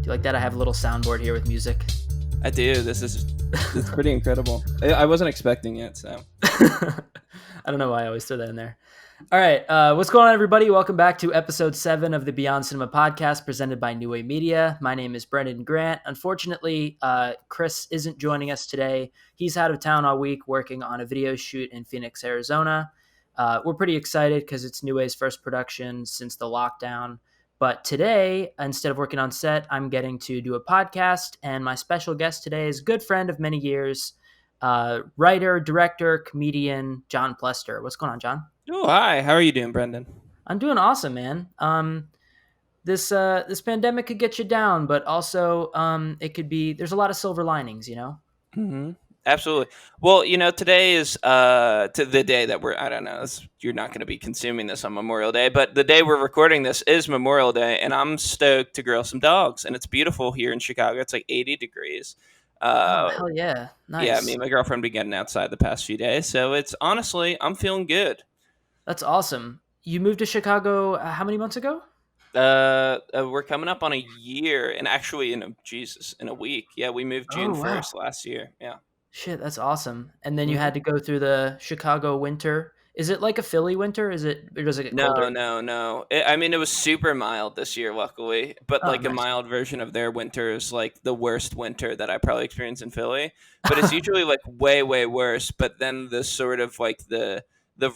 Do you like that? I have a little soundboard here with music. I do. It's pretty incredible. I wasn't expecting it, so. I don't know why I always throw that in there. All right. What's going on, everybody? Welcome back to episode 7 of the Beyond Cinema podcast presented by Neuway Media. My name is Brendan Grant. Unfortunately, Chris isn't joining us today. He's out of town all week working on a video shoot in Phoenix, Arizona. We're pretty excited because it's Neuway's first production since the lockdown. But today, instead of working on set, I'm getting to do a podcast. And my special guest today is a good friend of many years, writer, director, comedian, John Plester. What's going on, John? Oh, hi. How are you doing, Brendan? I'm doing awesome, man. This pandemic could get you down, but also it could be. There's a lot of silver linings, you know. Mm-hmm. Absolutely. Well, today is to the day that I don't know, you're not going to be consuming this on Memorial Day, but the day we're recording this is Memorial Day, and I'm stoked to grill some dogs, and it's beautiful here in Chicago. It's like 80 degrees. Oh, hell yeah. Nice. Yeah, me and my girlfriend have been getting outside the past few days, so it's honestly, I'm feeling good. That's awesome. You moved to Chicago how many months ago? We're coming up on a year, and actually in a week. Yeah, we moved June 1st last year. Yeah. Shit, that's awesome. And then you had to go through the Chicago winter. Is it like a Philly winter? Or does it get colder? No. It was super mild this year, luckily. But Nice. A mild version of their winter is like the worst winter that I probably experienced in Philly. But it's usually like way, way worse. But then the sort of like the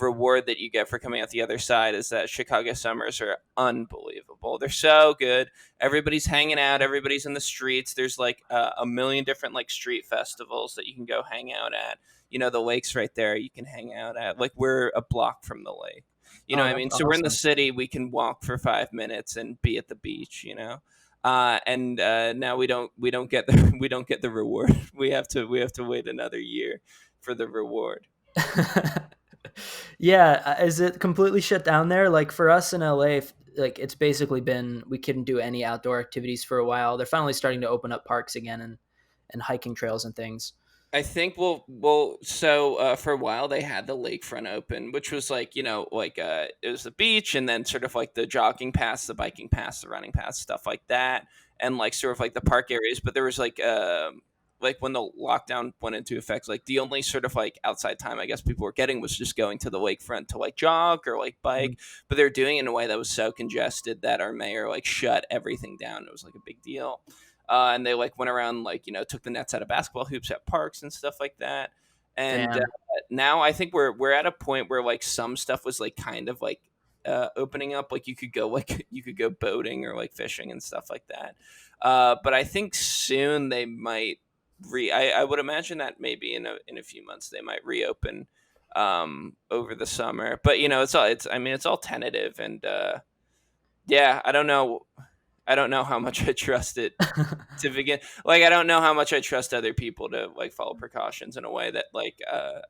reward that you get for coming out the other side is that Chicago summers are unbelievable. They're so good. Everybody's hanging out. Everybody's in the streets. There's like a million different like street festivals that you can go hang out at. The lake's right there. You can hang out at. Like, we're a block from the lake. What I mean? So we're in the city. We can walk for 5 minutes and be at the beach. And now we don't get the reward. We have to wait another year for the reward. Yeah, is it completely shut down there? Like for us in LA, like it's basically been, we couldn't do any outdoor activities for a while. They're finally starting to open up parks again and hiking trails and things. I think so for a while they had the lakefront open, which was like, it was the beach and then sort of like the jogging paths, the biking paths, the running paths, stuff like that. And like sort of like the park areas, but there was like when the lockdown went into effect, like the only sort of like outside time I guess people were getting was just going to the lakefront to like jog or like bike. Mm-hmm. But they're doing it in a way that was so congested that our mayor like shut everything down. It was like a big deal. And they like went around like, took the nets out of basketball hoops at parks and stuff like that. And now I think we're at a point where like some stuff was like kind of like opening up. Like you could go boating or like fishing and stuff like that. But I think soon they might I would imagine that maybe in a few months they might reopen over the summer. But it's all tentative, and I don't know how much I trust it to begin. Like, I don't know how much I trust other people to like follow precautions in a way that like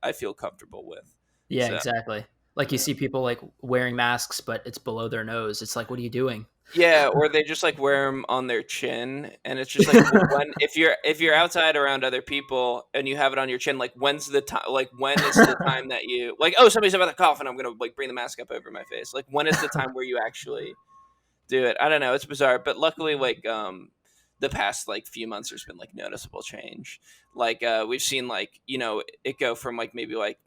I feel comfortable with. Yeah, so, exactly. Like you see people like wearing masks, but it's below their nose. It's like, what are you doing? Yeah, or they just like wear them on their chin, and it's just like if you're outside around other people and you have it on your chin, like when's the time? Like when is the time that you like? Oh, somebody's about to cough, and I'm gonna like bring the mask up over my face. Like when is the time where you actually do it? I don't know. It's bizarre, but luckily, like the past like few months, there's been like noticeable change. Like we've seen like it go from like maybe like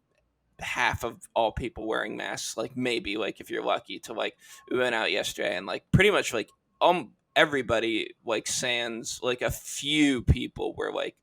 half of all people wearing masks, like maybe like if you're lucky, to like we went out yesterday and like pretty much like everybody like sans like a few people were like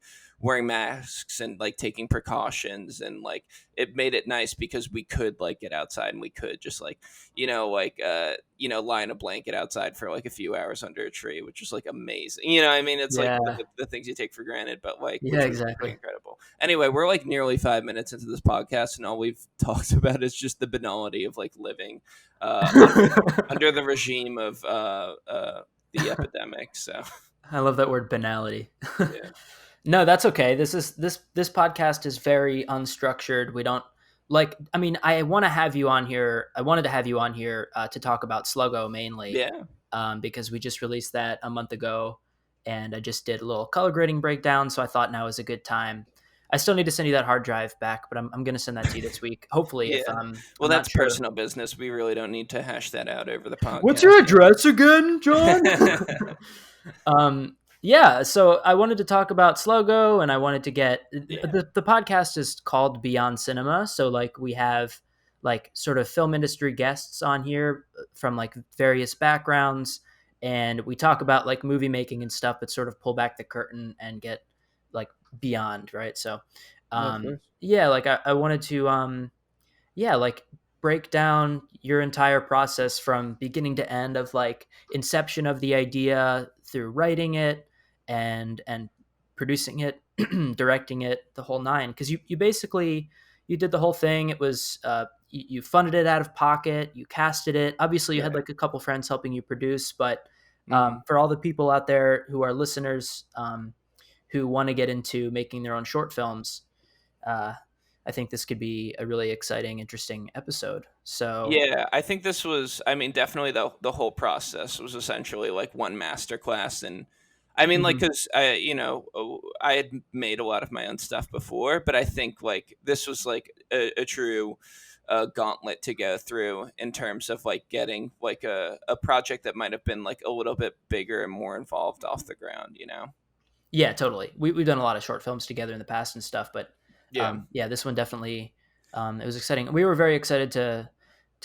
wearing masks and like taking precautions, and like it made it nice because we could like get outside and we could just like lie in a blanket outside for like a few hours under a tree, which is like amazing. I mean, it's like the things you take for granted, but like exactly incredible. Anyway, we're like nearly 5 minutes into this podcast, and all we've talked about is just the banality of like living under the regime of the epidemic. So I love that word, banality. Yeah. No, that's okay. This podcast is very unstructured. We don't like. I mean, I want to have you on here. I wanted to have you on here to talk about Sluggo mainly. Yeah. Because we just released that a month ago, and I just did a little color grading breakdown. So I thought now is a good time. I still need to send you that hard drive back, but I'm going to send that to you this week. Hopefully, yeah. Well, that's personal business. We really don't need to hash that out over the podcast. What's your address again, John? Yeah, so I wanted to talk about Slogo, and I wanted to get Yeah. the podcast is called Beyond Cinema. So like we have like sort of film industry guests on here from like various backgrounds, and we talk about like movie making and stuff, but sort of pull back the curtain and get like beyond, right? So No, of course. yeah, like I wanted to yeah, like break down your entire process from beginning to end of like inception of the idea through writing it and producing it, directing it, the whole nine. Because you basically you did the whole thing. It was you funded it out of pocket. You casted it. Obviously, you had Right. like a couple friends helping you produce, but Hmm. for all the people out there who are listeners who want to get into making their own short films, uh, I think this could be a really exciting, interesting episode. So, Yeah, I think this was. I mean, definitely the whole process was essentially like one masterclass, and I mean, like, mhm. because I had made a lot of my own stuff before, but I think like this was like a true gauntlet to go through in terms of like getting like a project that might have been like a little bit bigger and more involved off the ground. You know? Yeah, totally. We've done a lot of short films together in the past and stuff, but Yeah. yeah, this one definitely it was exciting. We were very excited to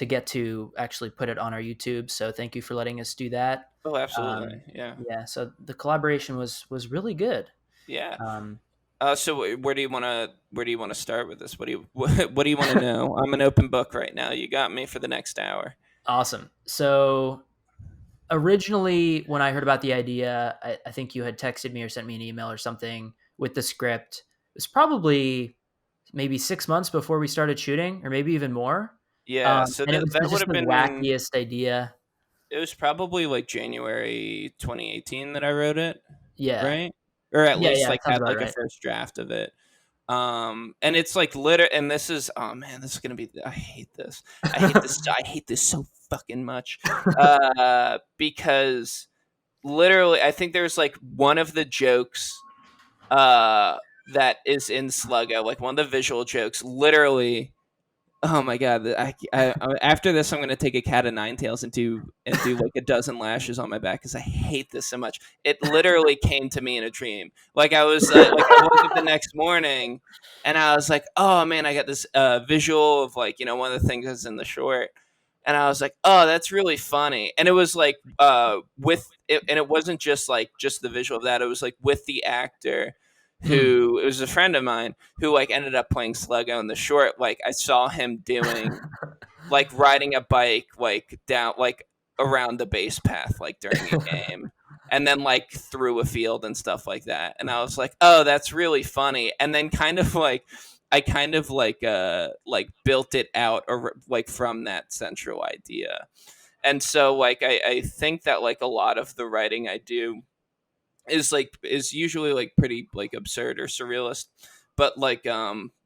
get to actually put it on our YouTube. So thank you for letting us do that. Oh, absolutely. Yeah. Yeah, so the collaboration was really good. Yeah. Um, So where do you want to start with this? What do you what do you want to know? I'm an open book right now. You got me for the next hour. awesome. So originally when I heard about the idea, I think you had texted me or sent me an email or something with the script. It was probably maybe 6 months before we started shooting, or maybe even more. Yeah, so And it that was would just have the been wackiest idea. it was probably like January 2018 that I wrote it, Yeah, right? Or at yeah, least yeah. like Sounds had about like a right. first draft of it. And it's like liter and this is oh man, this is gonna be I hate this. I hate this so fucking much. Because literally I think there's like one of the jokes uh that is in Sluggo, like one of the visual jokes, literally. Oh my god! After this, I'm gonna take a cat of nine tails and do like a dozen lashes on my back because I hate this so much. It literally came to me in a dream. Like I woke up the next morning and I was like, oh man, I got this visual of like one of the things that's in the short, and I was like, oh, that's really funny. And it was like with it, and it wasn't just like just the visual of that. It was like with the actor Hmm. who it was a friend of mine who like ended up playing Sluggo in the short. Like I saw him doing like riding a bike like down like around the base path like during a game and then like through a field and stuff like that. And I was like, "Oh, that's really funny." And then kind of like I kind of like built it out or like from that central idea. And so like I think that like a lot of the writing I do is usually like pretty like absurd or surrealist, but like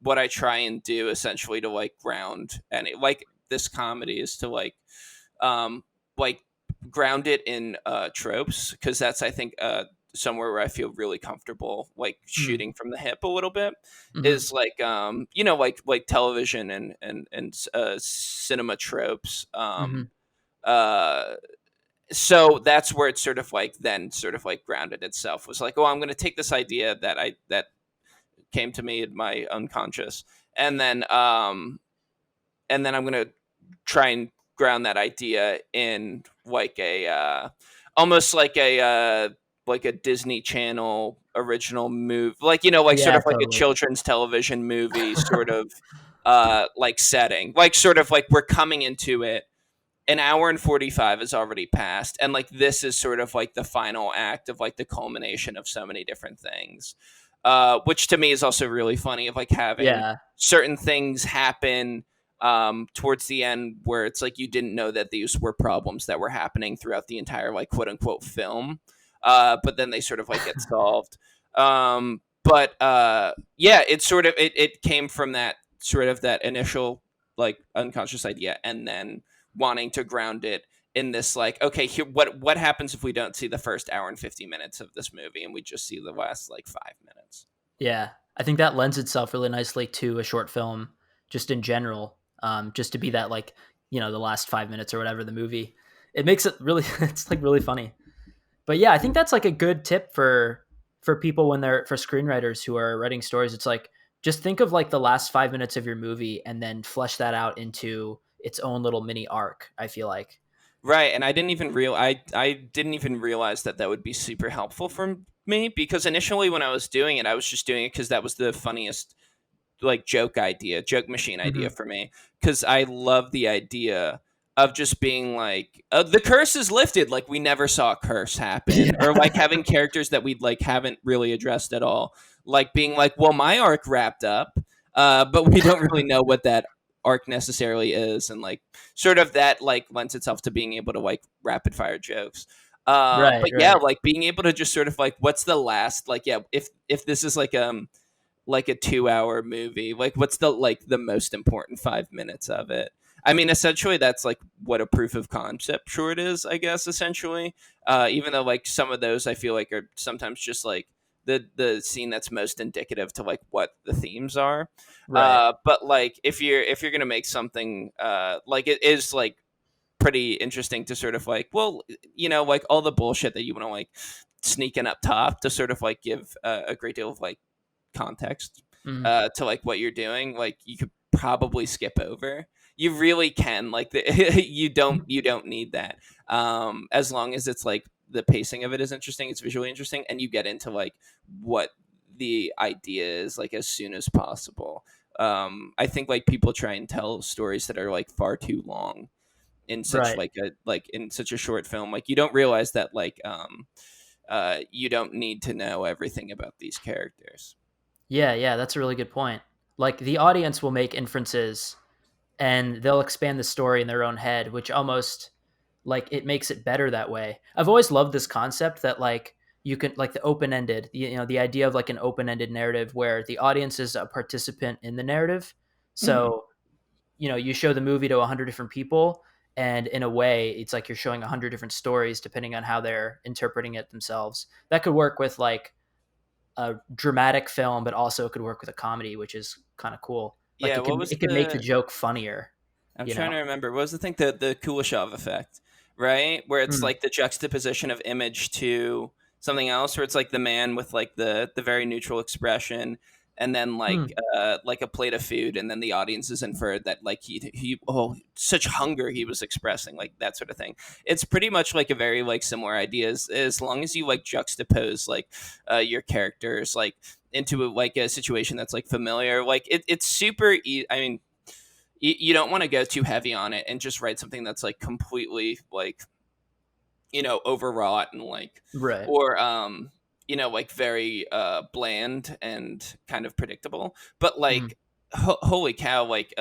what I try and do essentially to like ground and like this comedy is to um like ground it in tropes because that's I think somewhere where I feel really comfortable like Hmm. shooting from the hip a little bit Hmm. is like like television and cinema tropes. Hmm. Uh so that's where it sort of like then sort of like grounded itself was like, oh, I'm going to take this idea that came to me in my unconscious and then I'm going to try and ground that idea in like a almost like a Disney Channel original movie, like like sort Yeah, of like a totally. children's television movie sort of like setting, like sort of like we're coming into it an hour and 45 has already passed and like this is sort of like the final act of like the culmination of so many different things, which to me is also really funny of like having Yeah. certain things happen towards the end where it's like you didn't know that these were problems that were happening throughout the entire like quote unquote film, but then they sort of like get solved. But yeah, it came from that sort of that initial like unconscious idea and then wanting to ground it in this like okay here what happens if we don't see the first hour and 50 minutes of this movie and we just see the last like 5 minutes. Yeah. I think that lends itself really nicely to a short film, just in general. Just to be that like, the last 5 minutes or whatever the movie. It makes it really it's like really funny. But yeah, I think that's like a good tip for people when they're for screenwriters who are writing stories. It's like just think of like the last 5 minutes of your movie and then flesh that out into its own little mini arc. I feel like. Right, and I didn't even realize that that would be super helpful for me, because initially when I was doing it, I was just doing it because that was the funniest like joke machine idea Hmm. for me, because I love the idea of just being like, the curse is lifted, like we never saw a curse happen, or like having characters that we like haven't really addressed at all, like being like, well, my arc wrapped up, but we don't really know what that arc necessarily is, and like sort of that like lends itself to being able to like rapid fire jokes. Right, But yeah, right. like being able to just sort of like, what's the last, like, yeah, if this is like a 2 hour movie, like what's the most important 5 minutes of it? I mean, essentially that's like what a proof of concept short is, I guess, essentially. Even though like some of those I feel like are sometimes just like the scene that's most indicative to like what the themes are. Right. But like if you're gonna make something like, it is like pretty interesting to sort of like, well, like all the bullshit that you want to like sneak in up top to sort of like give a great deal of like context Mhm. to like what you're doing, like you could probably skip over. You really can, like, you don't need that, as long as it's like the pacing of it is interesting, it's visually interesting, and you get into like what the idea is like as soon as possible. I think like people try and tell stories that are like far too long in such Right. like a like in such a short film, like you don't realize that like you don't need to know everything about these characters. Yeah, yeah, that's a really good point. Like the audience will make inferences and they'll expand the story in their own head, which almost like it makes it better that way. I've always loved this concept that like you can like the open-ended, the idea of like an open-ended narrative where the audience is a participant in the narrative. Hmm. So, you show the movie to 100 different people and in a way it's like you're showing 100 different stories depending on how they're interpreting it themselves. That could work with like a dramatic film, but also it could work with a comedy, which is kind of cool. Like Yeah, what was it could make the the joke funnier, I'm you trying know. to remember. What was the thing? The Kuleshov effect, right? Where it's Mm, like the juxtaposition of image to something else, where it's like the man with like the very neutral expression, and then mm, like a plate of food, and then the audience is inferred that like he oh, such hunger he was expressing, like that sort of thing. It's pretty much like a very like similar idea, as long as you like juxtapose like your characters like into like a situation that's like familiar, like it's super I mean, you don't want to go too heavy on it and just write something that's like completely like, overwrought and like, right. or like very bland and kind of predictable, but Mm, like holy cow, like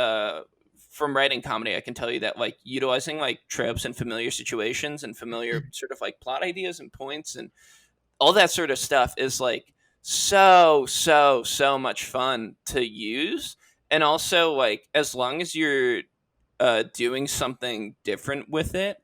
from writing comedy I can tell you that like utilizing like tropes and familiar situations and familiar sort of like plot ideas and points and all that sort of stuff is like so much fun to use. And also like as long as you're doing something different with it,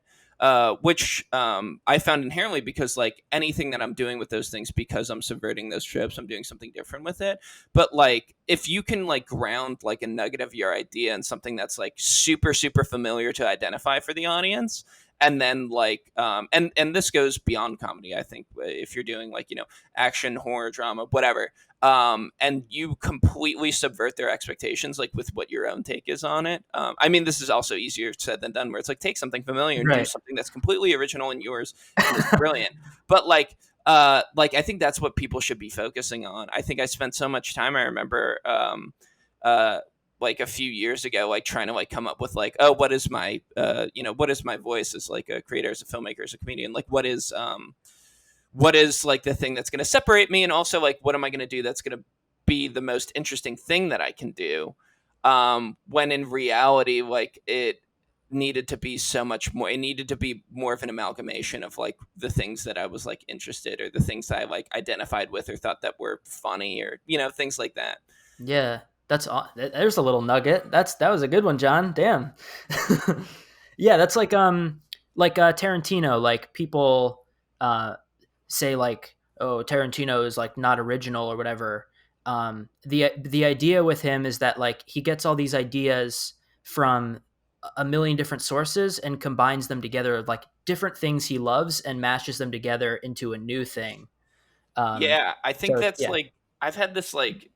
which I found inherently, because like anything that I'm doing with those things, because I'm subverting those tropes, I'm doing something different with it. But like if you can like ground like a nugget of your idea in something that's like super familiar to identify for the audience, and then like and this goes beyond comedy, I think, if you're doing like, action, horror, drama, whatever, and you completely subvert their expectations, like with what your own take is on it. I mean, this is also easier said than done, where it's like take something familiar and do right. something that's completely original and yours and is brilliant. But like I think that's what people should be focusing on. I think I spent so much time. I remember uh, like a few years ago, like trying to like come up with like, oh, what is my voice as like a creator, as a filmmaker, as a comedian, like what is like the thing that's going to separate me, and also like what am I going to do that's going to be the most interesting thing that I can do, when in reality like it needed to be so much more, it needed to be more of an amalgamation of like the things that I was like interested, or the things that I like identified with or thought that were funny, or things like that. Yeah, there's a little nugget. That was a good one, John. Damn. Yeah, that's like Tarantino. Like people uh say like, oh, Tarantino is like not original or whatever. The idea with him is that like he gets all these ideas from a million different sources and combines them together, like different things he loves, and mashes them together into a new thing. Um, Yeah, I think so that's yeah. like I've had this like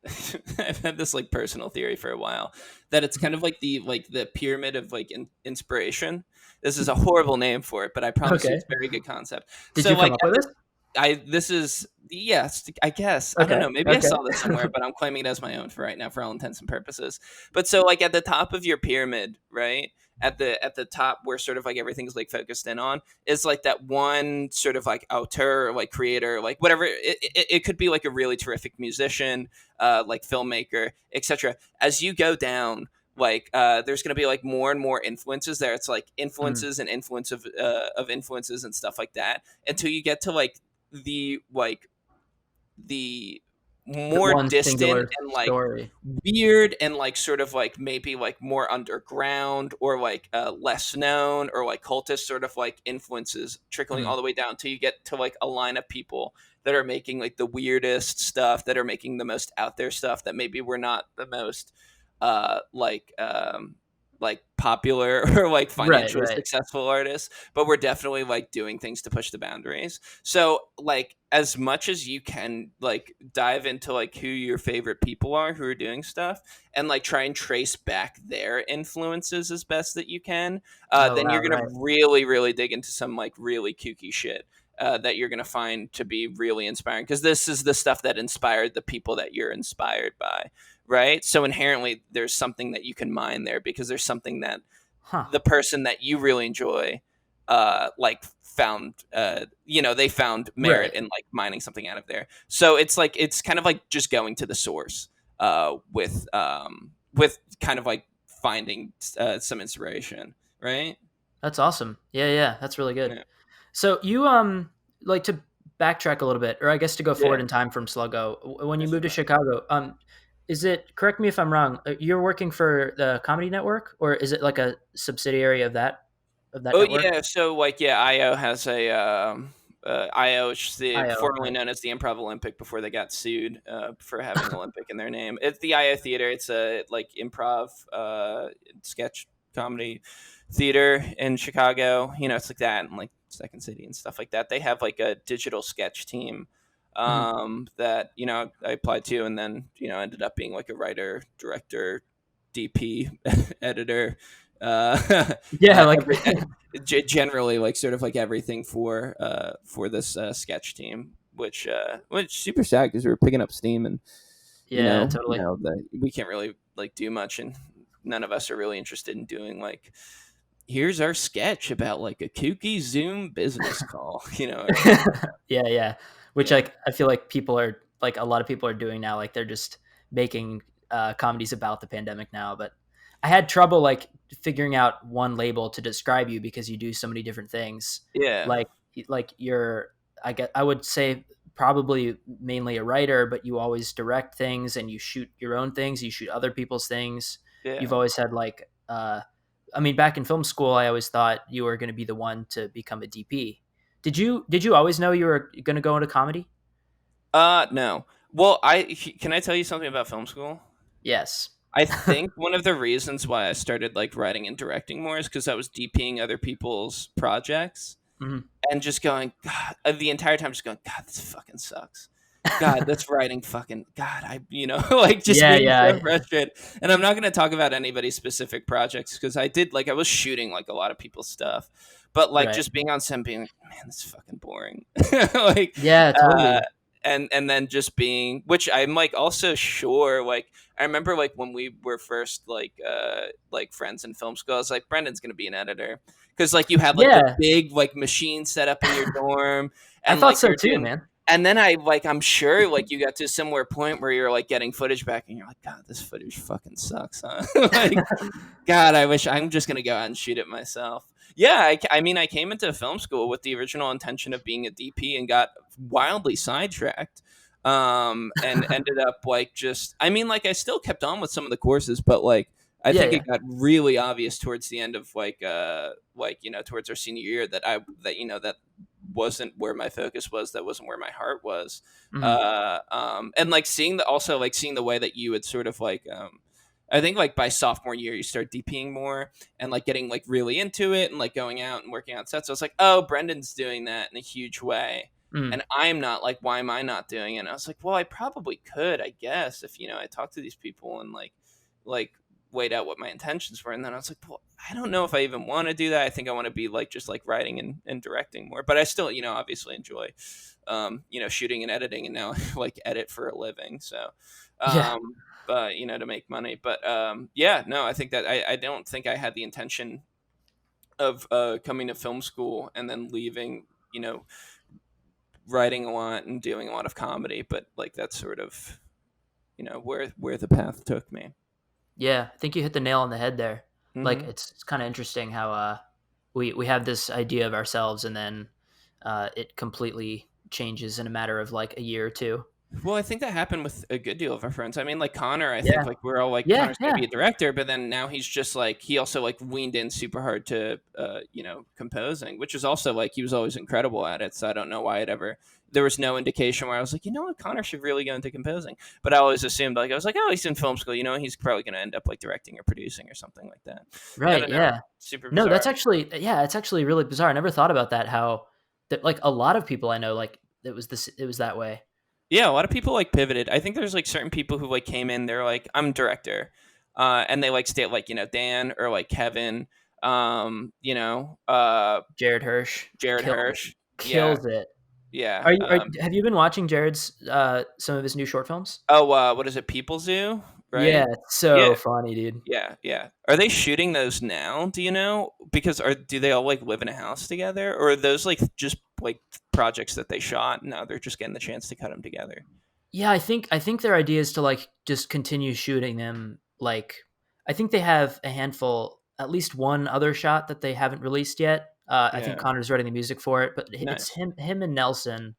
I've had this like personal theory for a while that it's kind of like the pyramid of like inspiration. This is a horrible name for it, but I promise you Okay. it's a very good concept. Did So you come like up at with the this? I this is yes, I guess. I don't Okay. know. Maybe I Okay. saw this somewhere, but I'm claiming it as my own for right now for all intents and purposes. But so like at the top of your pyramid, right? At the top where sort of like everything's like focused in on is like that one sort of like auteur, like creator, like whatever. It could be like a really terrific musician, like filmmaker, etc. As you go down, like there's going to be like more and more influences there. It's like Mm. influences and influence of influences and stuff like that until you get to like the The more one distant singular and like story. weird and like sort of like maybe like more underground or like less known or like cultist sort of like influences trickling Mm. all the way down until you get to like a line of people that are making like the weirdest stuff, that are making the most out there stuff, that maybe we're not the most uh like um like popular or like Right. financially Right. successful artists, but we're definitely like doing things to push the boundaries. So like as much as you can like dive into like who your favorite people are who are doing stuff and like try and trace back their influences as best that you can, Oh then wow. you're gonna Right. really dig into some like really kooky shit that you're gonna find to be really inspiring, because this is the stuff that inspired the people that you're inspired by, right? So inherently there's something that you can mine there, because there's something that Huh. the person that you really enjoy like found they found merit Right. in like mining something out of there. So it's like it's kind of like just going to the source with kind of like finding some inspiration, right? That's awesome. Yeah. Yeah. That's really good. Yeah. So you like to backtrack a little bit, or I guess to go forward Yeah. in time from Sluggo. When you That's moved to fine. Chicago, is it, correct me if I'm wrong, you're working for the Comedy Network, or is it like a subsidiary of that Oh network? yeah, so like yeah, IO has a IO, which is the IO, formerly right? known as the Improv Olympic before they got sued for having Olympic in their name. It's the IO Theater. It's a like improv sketch comedy theater in Chicago. You know, it's like that and like Second City and stuff like that. They have like a digital sketch team Mhm. that I applied to, and then ended up being like a writer, director, DP, editor. Yeah, like Every generally like sort of like everything for this sketch team, which super sad because we were picking up steam, and yeah, totally. that we can't really like do much, and none of us are really interested in doing like, here's our sketch about like a kooky Zoom business call, or anything like that. Yeah, yeah. Which Yeah, like I feel like people are like a lot of people are doing now. Like they're just making comedies about the pandemic now. But I had trouble like figuring out one label to describe you because you do so many different things. yeah, Like you're, I would say probably mainly a writer, but you always direct things and you shoot your own things. You shoot other people's things. You've yeah. always had like I mean, back in film school, I always thought you were going to be the one to become a DP. Did you always know you were going to go into comedy? No. Well, can I tell you something about film school? Yes. I think one of the reasons why I started like writing and directing more is because I was DPing other people's projects Mhm. and just going, God, the entire time just going, God, this fucking sucks. God, this writing fucking God, like just Yeah, being yeah, so frustrated. And I'm not gonna talk about anybody's specific projects because I was shooting like a lot of people's stuff. But like right. just being on set and being like, man, this is fucking boring. like Yeah, uh totally. and then just being, which I'm like also sure, like I remember like when we were first like friends in film school, I was like, Brendan's gonna be an editor. Because like you had like the Yeah, big like machine set up in your dorm, I and thought like so you're too, doing, man. and then I'm sure like you got to a similar point where you're like getting footage back and you're like, God, this footage fucking sucks, huh? like, God, I wish I'm just gonna go out and shoot it myself. Yeah, I mean, I came into film school with the original intention of being a DP and got wildly sidetracked. And ended up like just, I mean, like I still kept on with some of the courses, but like I Yeah, think yeah, it got really obvious towards the end of towards our senior year that that wasn't where my focus was, that wasn't where my heart was. hmm And like seeing the way that you had sort of like I think like by sophomore year you start DPing more and like getting like really into it and like going out and working on sets. So I was like, oh, Brendan's doing that in a huge way. Mm. And I'm not, like, why am I not doing it? And I was like, well, I probably could, I guess, if I talked to these people and like weighed out what my intentions were. And then I was like, well, I don't know if I even want to do that. I think I want to be like just like writing and directing more. But I still, obviously enjoy shooting and editing, and now like edit for a living. So Yeah. to make money. But yeah, no, I think that I don't think I had the intention of coming to film school and then leaving, writing a lot and doing a lot of comedy, but like that's sort of where the path took me. Yeah, I think you hit the nail on the head there. Like Hmm. it's kind of interesting how we have this idea of ourselves, and then it completely changes in a matter of like a year or two. Well, I think that happened with a good deal of our friends. I mean, like Connor, I think Yeah. like we're all like Yeah, Connor's going to yeah. be a director, but then now he's just like he also like weaned in super hard to composing, which is also like he was always incredible at it. So I don't know why it ever there was no indication where I was like, what, Connor should really go into composing. But I always assumed like I was like, oh, he's in film school, he's probably going to end up like directing or producing or something like that. I Right, don't know, yeah. super No, bizarre. that's actually yeah, it's actually really bizarre. I never thought about that, how that like a lot of people I know, like it was that way. Yeah, a lot of people like pivoted. I think there's like certain people who like came in, they're like, I'm director. And they like stay like, Dan or like Kevin, you know, Jared Hirsch Jared kills Hirsch. Yeah, kills it. yeah. Have you been watching Jared's some of his new short films? Oh, what is it? People Zoo, Yeah, right? it's Yeah, so funny, dude. yeah, yeah. Are they shooting those now? Do you know? Because do they all like live in a house together, or are those like just like projects that they shot? And now they're just getting the chance to cut them together. Yeah, I think their idea is to like just continue shooting them. Like, I think they have a handful, at least one other shot that they haven't released yet. I think Yeah, Connor's writing the music for it, but it's nice. him and Nelson.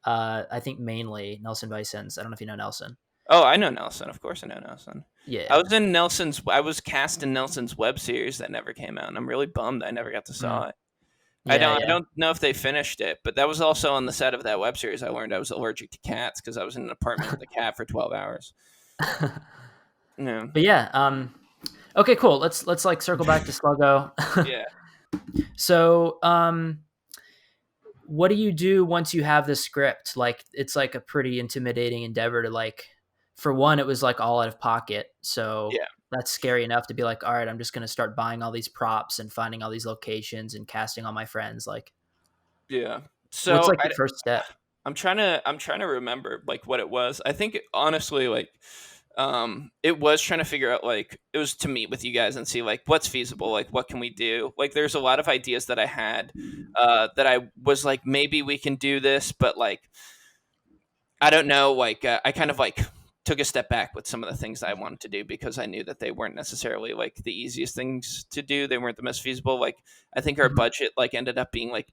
I think mainly Nelson Vicens. I don't know if you know Nelson. Oh, I know Nelson. Of course, I know Nelson. I Yeah. was in Nelson's. I was cast in Nelson's web series that never came out, and I'm really bummed I never got to Mm. saw it. I Yeah, don't. I yeah. don't know if they finished it, but that was also on the set of that web series. I learned I was allergic to cats because I was in an apartment with a cat for 12 hours. Yeah, But yeah, okay, cool. Let's like circle back to Sluggo. yeah, So, what do you do once you have the script? Like, it's like a pretty intimidating endeavor to like. For one, it was like all out of pocket, so yeah, that's scary enough to be like, all right, I'm just gonna start buying all these props and finding all these locations and casting all my friends. Like, yeah. what's So like the first step? I'm trying to remember like what it was. I think honestly like it was trying to figure out like it was to meet with you guys and see like what's feasible, like what can we do. Like there's a lot of ideas that I had that I was like maybe we can do this, but like I don't know. Like I kind of like took a step back with some of the things that I wanted to do because I knew that they weren't necessarily like the easiest things to do. They weren't the most feasible. Like I think our Mhm. budget like ended up being like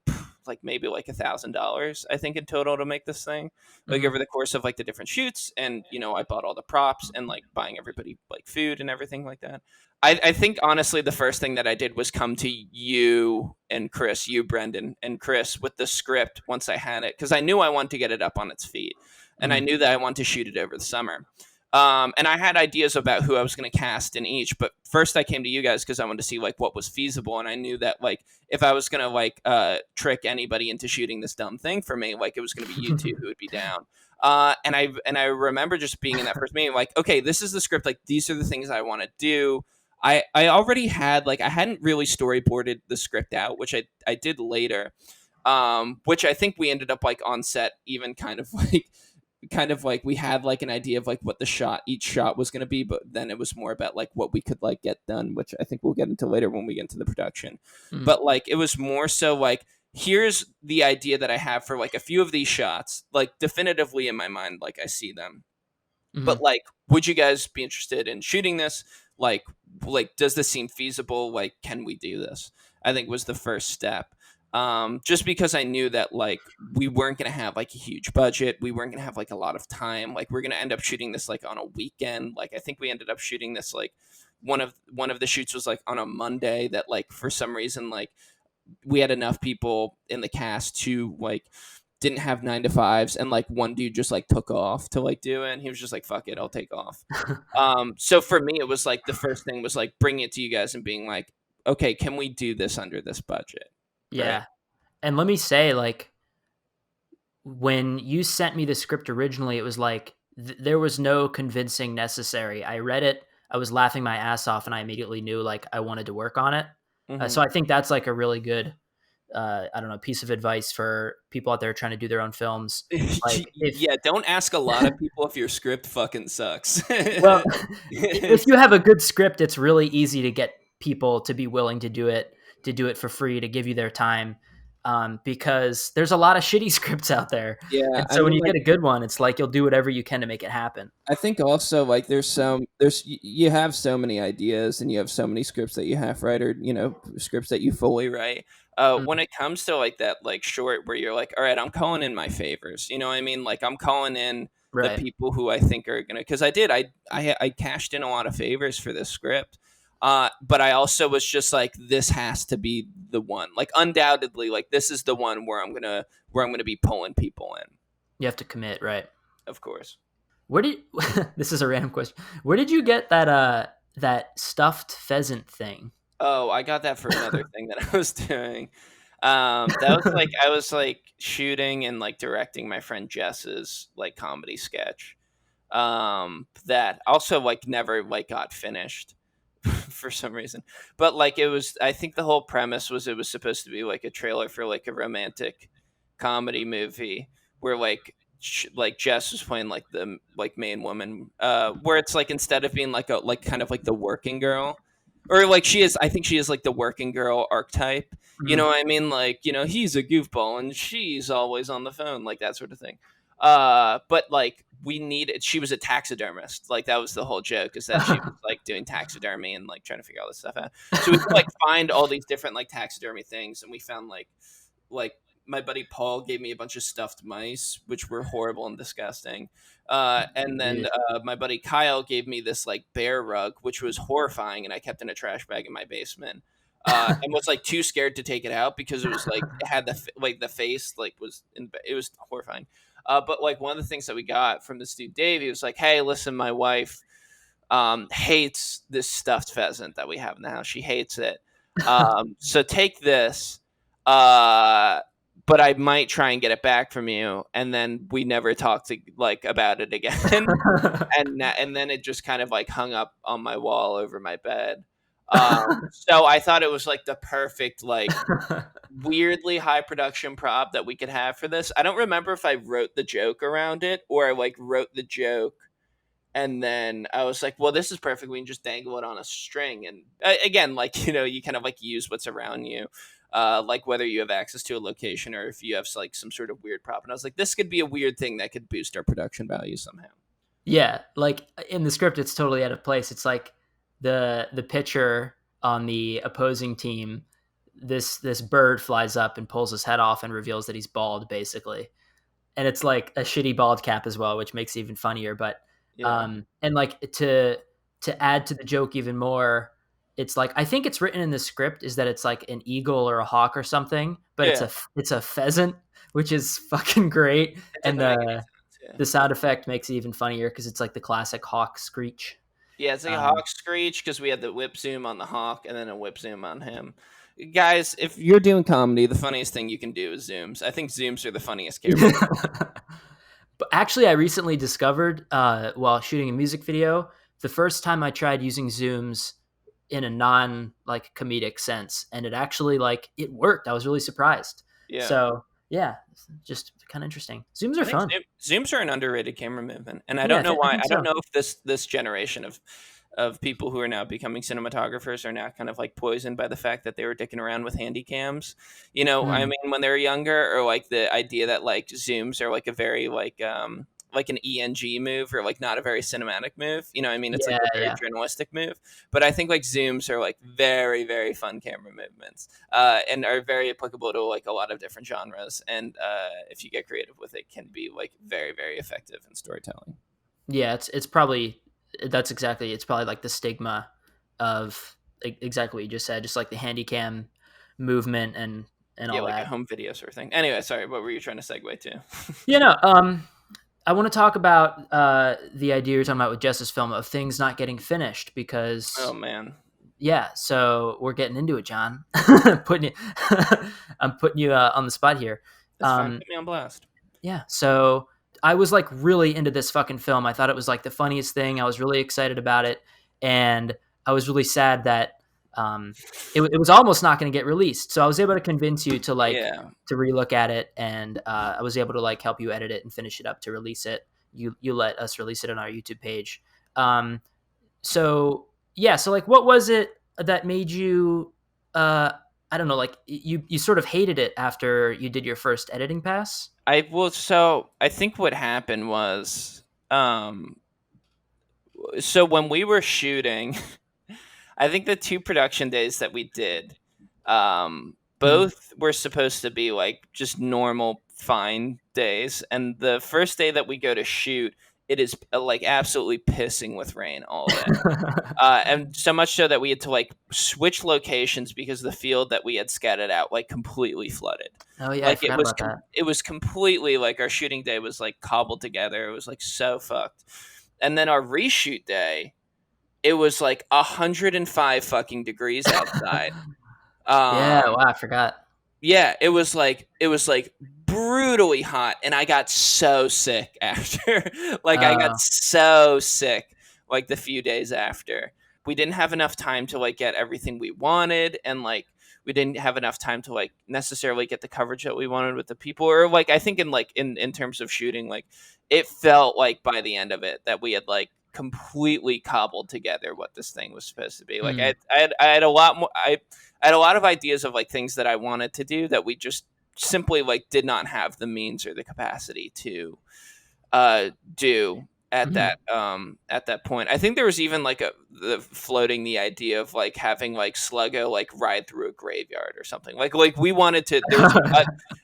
maybe like $1,000 I think in total to make this thing like Mhm. over the course of like the different shoots. And I bought all the props and like buying everybody like food and everything like that. I think honestly the first thing that I did was come to you and Chris, you Brendan and Chris, with the script once I had it because I knew I wanted to get it up on its feet and I Mhm. knew that I wanted to shoot it over the summer. And I had ideas about who I was going to cast in each, but first I came to you guys because I wanted to see like what was feasible, and I knew that like if I was going to like trick anybody into shooting this dumb thing for me, like it was going to be you two who would be down. And I remember just being in that first meeting, like, okay, this is the script. Like these are the things I want to do. I already had like I hadn't really storyboarded the script out, which I did later, which I think we ended up like on set even kind of like we had like an idea of like what each shot was going to be, but then it was more about like what we could like get done, which I think we'll get into later when we get into the production. Mhm. But like it was more so like here's the idea that I have for like a few of these shots, like definitively in my mind, like I see them. But Mhm. like would you guys be interested in shooting this? like does this seem feasible? Like can we do this? I think was the first step. Just because I knew that like we weren't going to have like a huge budget, we weren't going to have like a lot of time, like we're going to end up shooting this like on a weekend. Like I think we ended up shooting this like one of the shoots was like on a Monday that like for some reason like we had enough people in the cast to like didn't have 9 to 5s, and like one dude just like took off to like do it, and he was just like, fuck it, I'll take off. So for me, it was like the first thing was like bringing it to you guys and being like, okay, can we do this under this budget? Right. Yeah. And let me say, like, when you sent me the script originally, it was like there was no convincing necessary. I read it, I was laughing my ass off, and I immediately knew like I wanted to work on it. Hmm. So I think that's like a really good, I don't know, piece of advice for people out there trying to do their own films. Like if Yeah, don't ask a lot of people if your script fucking sucks. well, if you have a good script, it's really easy to get people to be willing to do it for free, to give you their time, because there's a lot of shitty scripts out there. Yeah, And I so when mean, you like, get a good one, it's like you'll do whatever you can to make it happen. I think also like you have so many ideas and you have so many scripts that you half write, or scripts that you fully write. When Mm, it comes to like that like short where you're like, all right, I'm calling in my favors. You know what I mean? Like I'm calling in the right. people who I think are gonna, because I cashed in a lot of favors for this script. But I also was just like, this has to be the one. Like undoubtedly, like this is the one where I'm gonna be pulling people in. You have to commit, right? Of course. Where did this is a random question. Where did you get that stuffed pheasant thing? Oh, I got that for another thing that I was doing. That was like I was like shooting and like directing my friend Jess's like comedy sketch. That also like never like got finished for some reason. But like it was, I think the whole premise was it was supposed to be like a trailer for like a romantic comedy movie where like Jess was playing like the like main woman, where it's like instead of being like a like kind of like the working girl, or like she is, I think she is like the working girl archetype. You know Mhm. what I mean? Like, he's a goofball and she's always on the phone, like that sort of thing. But like we needed, she was a taxidermist. Like that was the whole joke, is that she was like doing taxidermy and like trying to figure all this stuff out. So we could like find all these different like taxidermy things, and we found like my buddy Paul gave me a bunch of stuffed mice, which were horrible and disgusting. And then Dude. my buddy Kyle gave me this like bear rug, which was horrifying, and I kept in a trash bag in my basement. And was like too scared to take it out because it was like it had like the face like it was horrifying. But like one of the things that we got from this dude Dave, he was like, "Hey, listen, my wife hates this stuffed pheasant that we have in the house. She hates it. So take this, uh, but I might try and get it back from you." And then we never talked like about it again. And then it just kind of like hung up on my wall over my bed. So I thought it was like the perfect like weirdly high production prop that we could have for this. I don't remember if I wrote the joke around it or I like wrote the joke and then I was like, well, this is perfect. We can just dangle it on a string. And again, like, you kind of like use what's around you, like whether you have access to a location or if you have like some sort of weird prop. And I was like, this could be a weird thing that could boost our production value somehow. Yeah, like in the script, it's totally out of place. It's like the pitcher on the opposing team. This bird flies up and pulls his head off and reveals that he's bald, basically. And it's like a shitty bald cap as well, which makes it even funnier. But Yeah. and like to add to the joke even more, it's like I think it's written in the script is that it's like an eagle or a hawk or something, but Yeah. it's a pheasant, which is fucking great. It And doesn't make any sense. Yeah. the sound effect makes it even funnier because it's like the classic hawk screech. Yeah. It's like a Um, hawk screech because we had the whip zoom on the hawk and then a whip zoom on him. Guys, if you're doing comedy, the funniest thing you can do is zooms. I think zooms are the funniest camera. but actually, I recently discovered while shooting a music video, the first time I tried using zooms in a non like comedic sense, and it actually like it worked. I was really surprised. Yeah. So yeah, it's just kind of interesting. Zooms are I think fun. Zooms are an underrated camera movement, and I Yeah, don't know I why. think I don't so. know if this generation of people who are now becoming cinematographers are now kind of like poisoned by the fact that they were dicking around with handy cams. I Mm, mean, when they were younger, or like the idea that like Zooms are like a very like an ENG move or like not a very cinematic move. I mean, it's like yeah, a very yeah, journalistic move. But I think like Zooms are like very, very fun camera movements, and are very applicable to like a lot of different genres. And if you get creative with it, can be like very, very effective in storytelling. yeah. It's probably that's exactly. It's probably like the stigma of exactly what you just said, just like the handy cam movement and and Yeah, all like a that. home video sort of thing. Anyway, sorry, what were you trying to segue to? You know, I want to talk about the idea you're talking about with Jess's film of things not getting finished Oh because man, yeah, so we're getting into it, John. putting you, I'm putting you on the spot here. that's fine. Um, Put me on blast. yeah, so I was like really into this fucking film. I thought it was like the funniest thing. I was really excited about it, and I was really sad that um, it was almost not going to get released. So I was able to convince you to like Yeah, to relook at it, and I was able to like help you edit it and finish it up to release it. You let us release it on our YouTube page. Um, so yeah, so like, what was it that made you? I don't know, like you sort of hated it after you did your first editing pass. I will. So I think what happened was, so when we were shooting, I think the two production days that we did, Mm. both were supposed to be like just normal, fine days. And the first day that we go to shoot, it is like absolutely pissing with rain all day. And so much so that we had to like switch locations because the field that we had scattered out like completely flooded. Oh yeah, I Like forgot about that. it was completely like our shooting day was like cobbled together. It was like so fucked. And then our reshoot day, it was like 105 fucking degrees outside. Yeah, Um, wow, I forgot. yeah, it was like brutally hot, and I got so sick after. Like I got Uh, so sick like the few days after. We didn't have enough time to like get everything we wanted, and like we didn't have enough time to like necessarily get the coverage that we wanted with the people. Or like I think in like in terms of shooting, like it felt like by the end of it that we had like completely cobbled together what this thing was supposed to be. Like mm, I had a lot more. I had a lot of ideas of like things that I wanted to do that we just simply like did not have the means or the capacity to do mhm. at that point. I think there was even like floating the idea of like having like Sluggo like ride through a graveyard or something. Like we wanted to. There was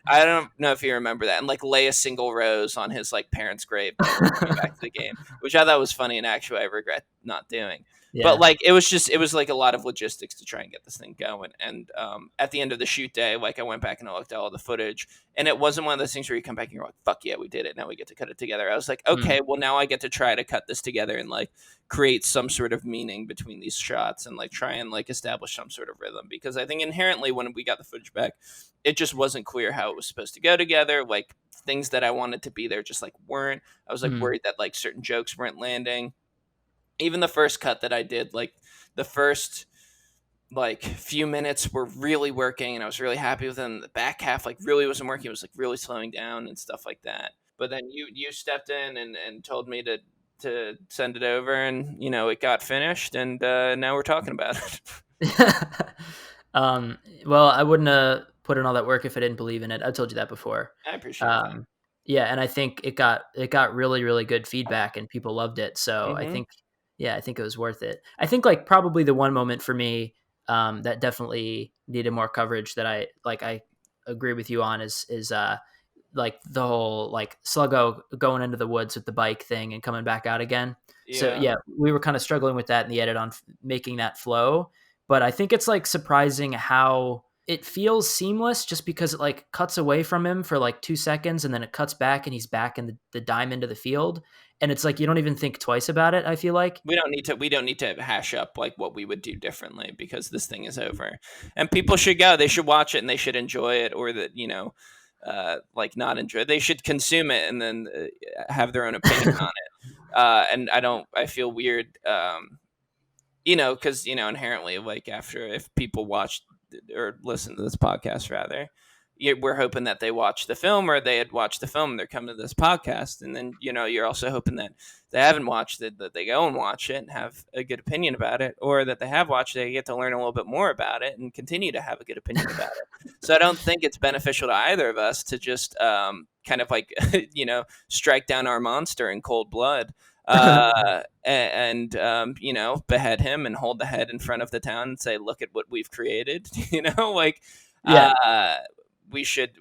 I don't know if you remember that, and like lay a single rose on his like parents' grave before coming back to the game, which I thought was funny and actually I regret not doing. But Yeah. like it was like a lot of logistics to try and get this thing going. And at the end of the shoot day, like I went back and I looked at all the footage, and it wasn't one of those things where you come back and you're like, fuck yeah, we did it. Now we get to cut it together. I was like, Mm, okay, well, now I get to try to cut this together and like create some sort of meaning between these shots and like try and like establish some sort of rhythm. Because I think inherently when we got the footage back, it just wasn't clear how it was supposed to go together. Like things that I wanted to be there just like weren't. I was like mm. worried that like certain jokes weren't landing. Even the first cut that I did, like the first like few minutes were really working and I was really happy with them. The back half like really wasn't working. It was like really slowing down and stuff like that. But then you stepped in and told me to send it over, and you know it got finished, and now we're talking about it. um, well, I wouldn't have put in all that work if I didn't believe in it. I told you that before. I appreciate that. Um, yeah, and I think it got really really good feedback and people loved it. So I Hmm. think yeah, I think it was worth it. I think like probably the one moment for me that definitely needed more coverage that I agree with you on is like the whole like Sluggo going into the woods with the bike thing and coming back out again. So Yeah, yeah, we were kind of struggling with that in the edit on making that flow, but I think it's like surprising how it feels seamless just because it like cuts away from him for like 2 seconds and then it cuts back and he's back in the diamond of the field. And it's like you don't even think twice about it, I feel like. we don't need to hash up like what we would do differently because this thing is over, and people should go. They should watch it and they should enjoy it, or that you know. Like not enjoy. They should consume it and then have their own opinion on it. And I don't. I feel weird. You know, because you know inherently, like after if people watch or listen to this podcast, rather, we're hoping that they watch the film or they had watched the film and they're coming to this podcast, and then you know you're also hoping that they haven't watched it, that they go and watch it and have a good opinion about it, or that they have watched it, they get to learn a little bit more about it and continue to have a good opinion about it. So I don't think it's beneficial to either of us to just kind of like you know strike down our monster in cold blood and you know behead him and hold the head in front of the town and say look at what we've created. You know like Yeah. uh we should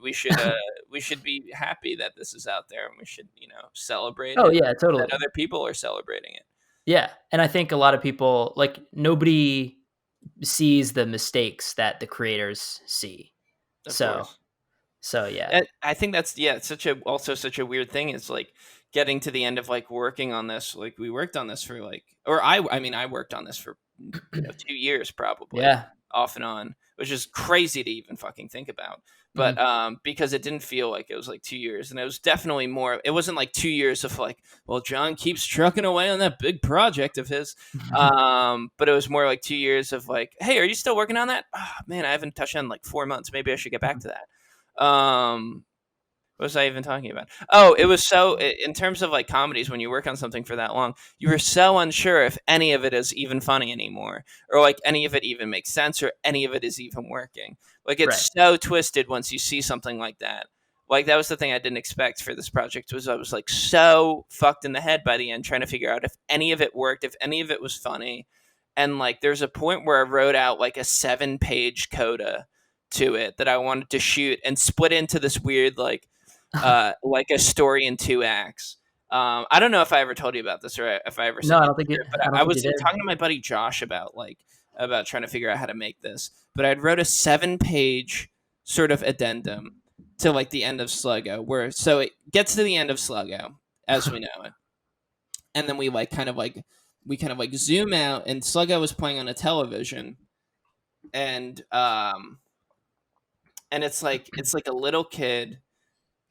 be happy that this is out there, and we should you know celebrate Oh it, yeah, that totally. other people are celebrating it. Yeah. And I think a lot of people like nobody sees the mistakes that the creators see. Of So course. yeah. I think that's it's such a weird thing is like getting to the end of like working on this. Like we worked on this for like, or I mean I worked on this for 2 years probably Yeah. off and on, which is crazy to even fucking think about. But Mhm. because it didn't feel like it was like 2 years, and it was definitely more. It wasn't like 2 years of like, well, John keeps trucking away on that big project of his. But it was more like 2 years of like, hey, are you still working on that? Oh, man, I haven't touched on in like 4 months. Maybe I should get back to that. What was I even talking about? Oh, it was in terms of like comedies, when you work on something for that long, you are so unsure if any of it is even funny anymore, or like any of it even makes sense, or any of it is even working. Like Right. it's so twisted once you see something like that. Like that was the thing I didn't expect for this project, was I was like so fucked in the head by the end trying to figure out if any of it worked, if any of it was funny. And like there's a point where I wrote out like a 7-page coda to it that I wanted to shoot and split into this weird like a story in 2 acts. I don't know if I ever told you about this or if I ever No, sent you a picture, but I don't I think was you did. talking to my buddy Josh about trying to figure out how to make this. But I'd wrote a 7-page sort of addendum to like the end of Sluggo, where so it gets to the end of Sluggo as we know it, and then we kind of like zoom out, and Sluggo was playing on a television, and it's like a little kid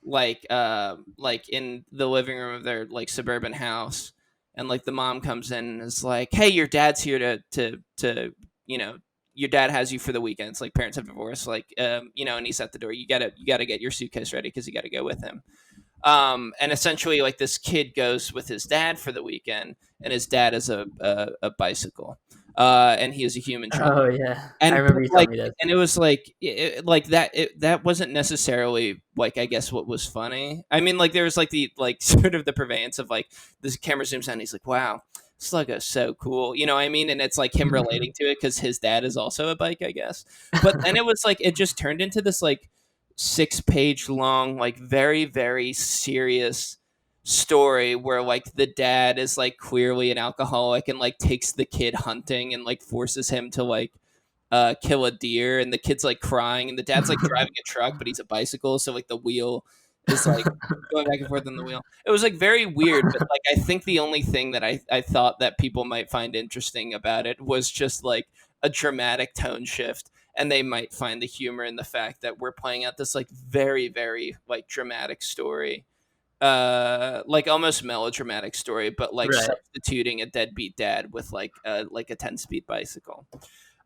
like in the living room of their like suburban house, and like the mom comes in and is like, hey, your dad's here to you know your dad has you for the weekend. It's like parents have divorced, like and he's at the door. You gotta get your suitcase ready because you gotta go with him. And essentially like this kid goes with his dad for the weekend, and his dad is a bicycle, and he is a human child. Oh yeah, I And remember you telling like, me this. and it was like like that that wasn't necessarily like I guess what was funny. I mean, like there was like the like sort of the purveyance of like this camera zooms in and he's like, wow, Sluggo's so cool, you know what I mean? And it's like him relating to it because his dad is also a bike, I guess. But then it was like it just turned into this like 6-page long, like very, very serious story where like the dad is like clearly an alcoholic and like takes the kid hunting and like forces him to like kill a deer, and the kid's like crying, and the dad's like driving a truck, but he's a bicycle, so like the wheel is like going back and forth on the wheel. It was like very weird, but like I think the only thing that I thought that people might find interesting about it was just like a dramatic tone shift, and they might find the humor in the fact that we're playing out this like very, very like dramatic story, like almost melodramatic story, but like Right. substituting a deadbeat dad with like a 10-speed bicycle.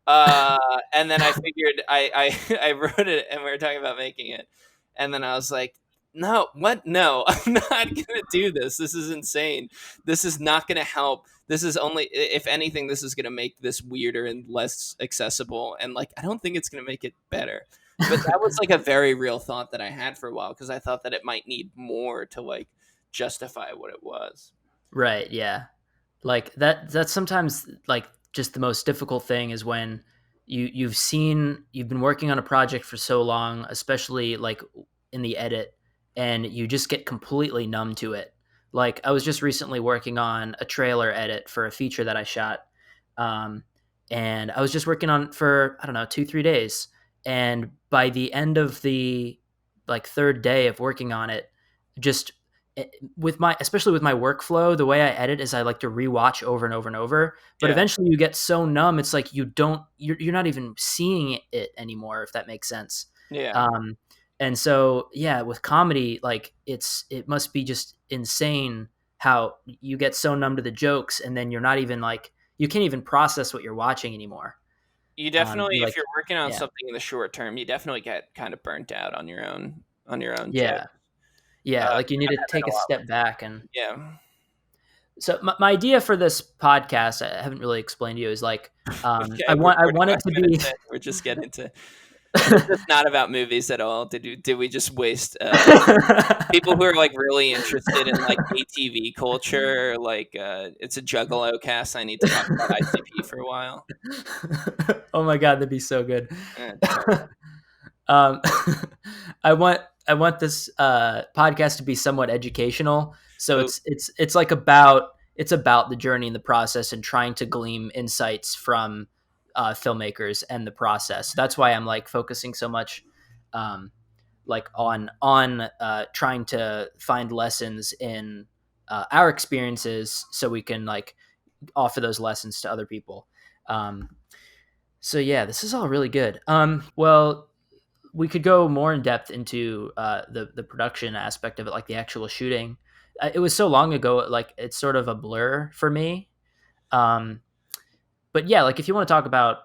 Uh, and then I figured I wrote it, and we were talking about making it, and then I was like, no, what? No, I'm not gonna do this. This is insane. This is not gonna help. This is only, if anything, this is gonna make this weirder and less accessible, and like I don't think it's gonna make it better. But that was like a very real thought that I had for a while because I thought that it might need more to like justify what it was. Right. Yeah. Like that's sometimes like just the most difficult thing is when you've been working on a project for so long, especially like in the edit, and you just get completely numb to it. Like I was just recently working on a trailer edit for a feature that I shot, um, and I was just working on it for I don't know 2 3 days, and by the end of the like third day of working on it, just with my especially with my workflow, the way I edit is I like to rewatch over and over and over. But Yeah, eventually, you get so numb, it's like you're not even seeing it anymore, if that makes sense. yeah. Um, and so yeah, with comedy, like it must be just insane how you get so numb to the jokes, and then you're not even like you can't even process what you're watching anymore. You definitely, You if like you're working on yeah, something in the short term, you definitely get kind of burnt out on your own joke. yeah, yeah. Like you need I've to had that take a a lot step lately. back and Yeah. so my idea for this podcast, I haven't really explained to you, is like Okay, we're I want it 45 to be minutes in. We're just getting to. It's just not about movies at all. Did we just waste people who are like really interested in like ATV culture? Like it's a Juggalo cast. I need to talk about ICP for a while. oh my god, that'd be so good. Tell um, I want this podcast to be somewhat educational. So me. Oh, it's like about the journey and the process and trying to glean insights from filmmakers and the process. That's why I'm like focusing so much um, like on trying to find lessons in our experiences so we can like offer those lessons to other people. Um, so yeah, this is all really good. Well, we could go more in depth into the production aspect of it, like the actual shooting. It was so long ago, like it's sort of a blur for me. Um, but yeah, like if you want to talk about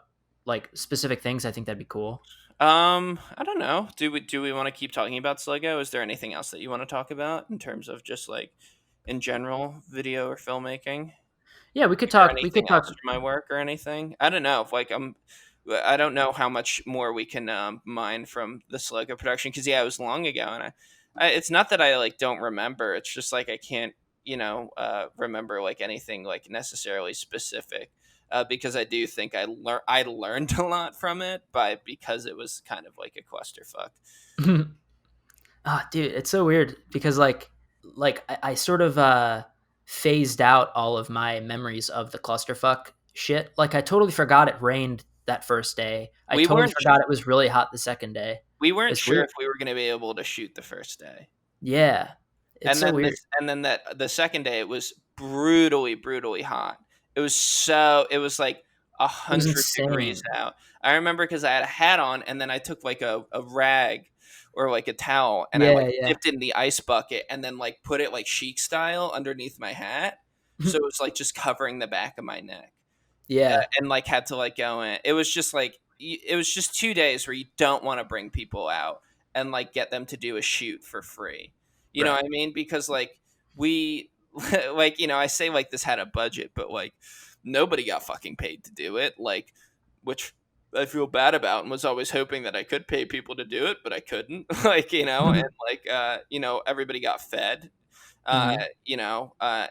like specific things, I think that'd be cool. I don't know. Do we want to keep talking about Slego? Is there anything else that you want to talk about in terms of just like in general video or filmmaking? Yeah, we could Or talk. We anything could else talk. from my work or anything? I don't know. If, like I don't know how much more we can mine from the Sluggo production because yeah, it was long ago, and it's not that I like don't remember. It's just like I can't remember like anything like necessarily specific. Because I do think I learned a lot from it because it was kind of like a clusterfuck. Ah, dude, it's so weird because I sort of phased out all of my memories of the clusterfuck shit. Like I totally forgot it rained that first day. I We totally weren't forgot it was really hot the second day. we weren't It's sure weird. if we were going to be able to shoot the first day. Yeah. It's And so then weird. that the second day it was brutally hot. It was like a It was 100 degrees insane. out. I remember because I had a hat on and then I took like a rag or like a towel and I like Yeah, yeah. dipped it in the ice bucket and then like put it like chic style underneath my hat. So it was like just covering the back of my neck Yeah, and like had to like go in. It was just like it was just 2 days where you don't want to bring people out and like get them to do a shoot for free. You know right. what I mean? Because like we like I say like this had a budget, but like nobody got fucking paid to do it. Like which I feel bad about and was always hoping that I could pay people to do it, but I couldn't. Like, and like everybody got fed Mhm.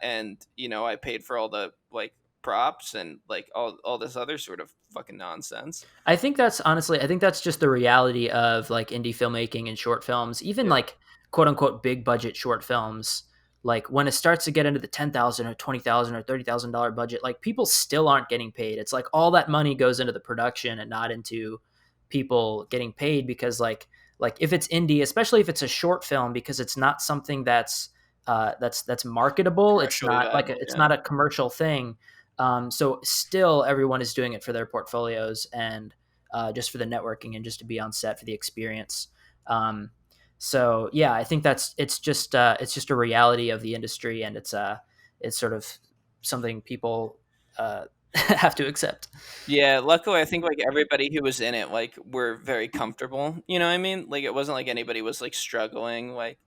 and I paid for all the like props and like all this other sort of fucking nonsense. I think that's just the reality of like indie filmmaking and short films, even Yeah, like quote unquote big budget short films. Like when it starts to get into the 10,000 or 20,000 or $30,000 budget, like people still aren't getting paid. It's like all that money goes into the production and not into people getting paid because like if it's indie, especially if it's a short film, because it's not something that's marketable. It's commercially not like viable. it's Yeah, not a commercial thing. So still, everyone is doing it for their portfolios and just for the networking and just to be on set for the experience. Um, so yeah, I think it's just a reality of the industry, and it's sort of something people have to accept. yeah. Luckily, I think like everybody who was in it like were very comfortable. You know what I mean? Like it wasn't like anybody was like struggling. Like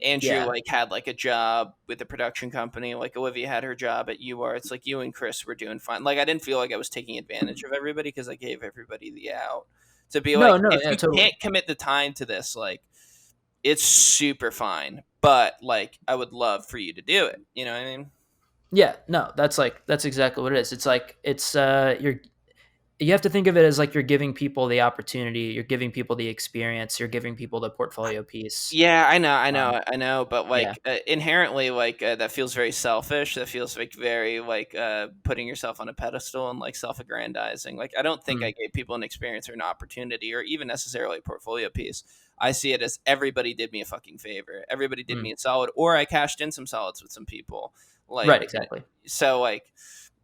Andrew Yeah. like had like a job with a production company. Like Olivia had her job at UR. It's like you and Chris were doing fine. Like I didn't feel like I was taking advantage of everybody because I gave everybody the out to be like, No, no, if yeah, you totally. can't commit the time to this, like it's super fine. But like I would love for you to do it. You know what I mean? Yeah, no, that's exactly what it is. It's like you have to think of it as like you're giving people the opportunity, you're giving people the experience, you're giving people the portfolio piece. Yeah, Um, I know, but yeah. like inherently, like that feels very selfish. That feels like very like putting yourself on a pedestal and like self-aggrandizing. Like I don't think I Mm, gave people an experience or an opportunity or even necessarily a portfolio piece. I see it as everybody did me a fucking favor. Everybody did mm. me a solid, or I cashed in some solids with some people. Right, Like exactly. so, like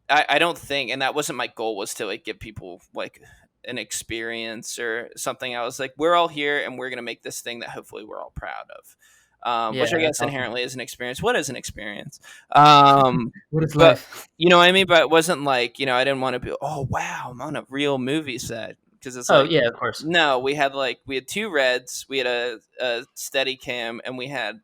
I don't think, and that wasn't my goal, was to like give people like an experience or something. I was like, we're all here and we're gonna make this thing that hopefully we're all proud of. Yeah, Which I that's guess awesome. inherently is an experience. What is an experience? Um, What is but life? you know what I mean. But it wasn't like I didn't want to be. Oh wow, I'm on a real movie set because it's Oh, like yeah, of course. no, we had two reds, we had a steady cam, and we had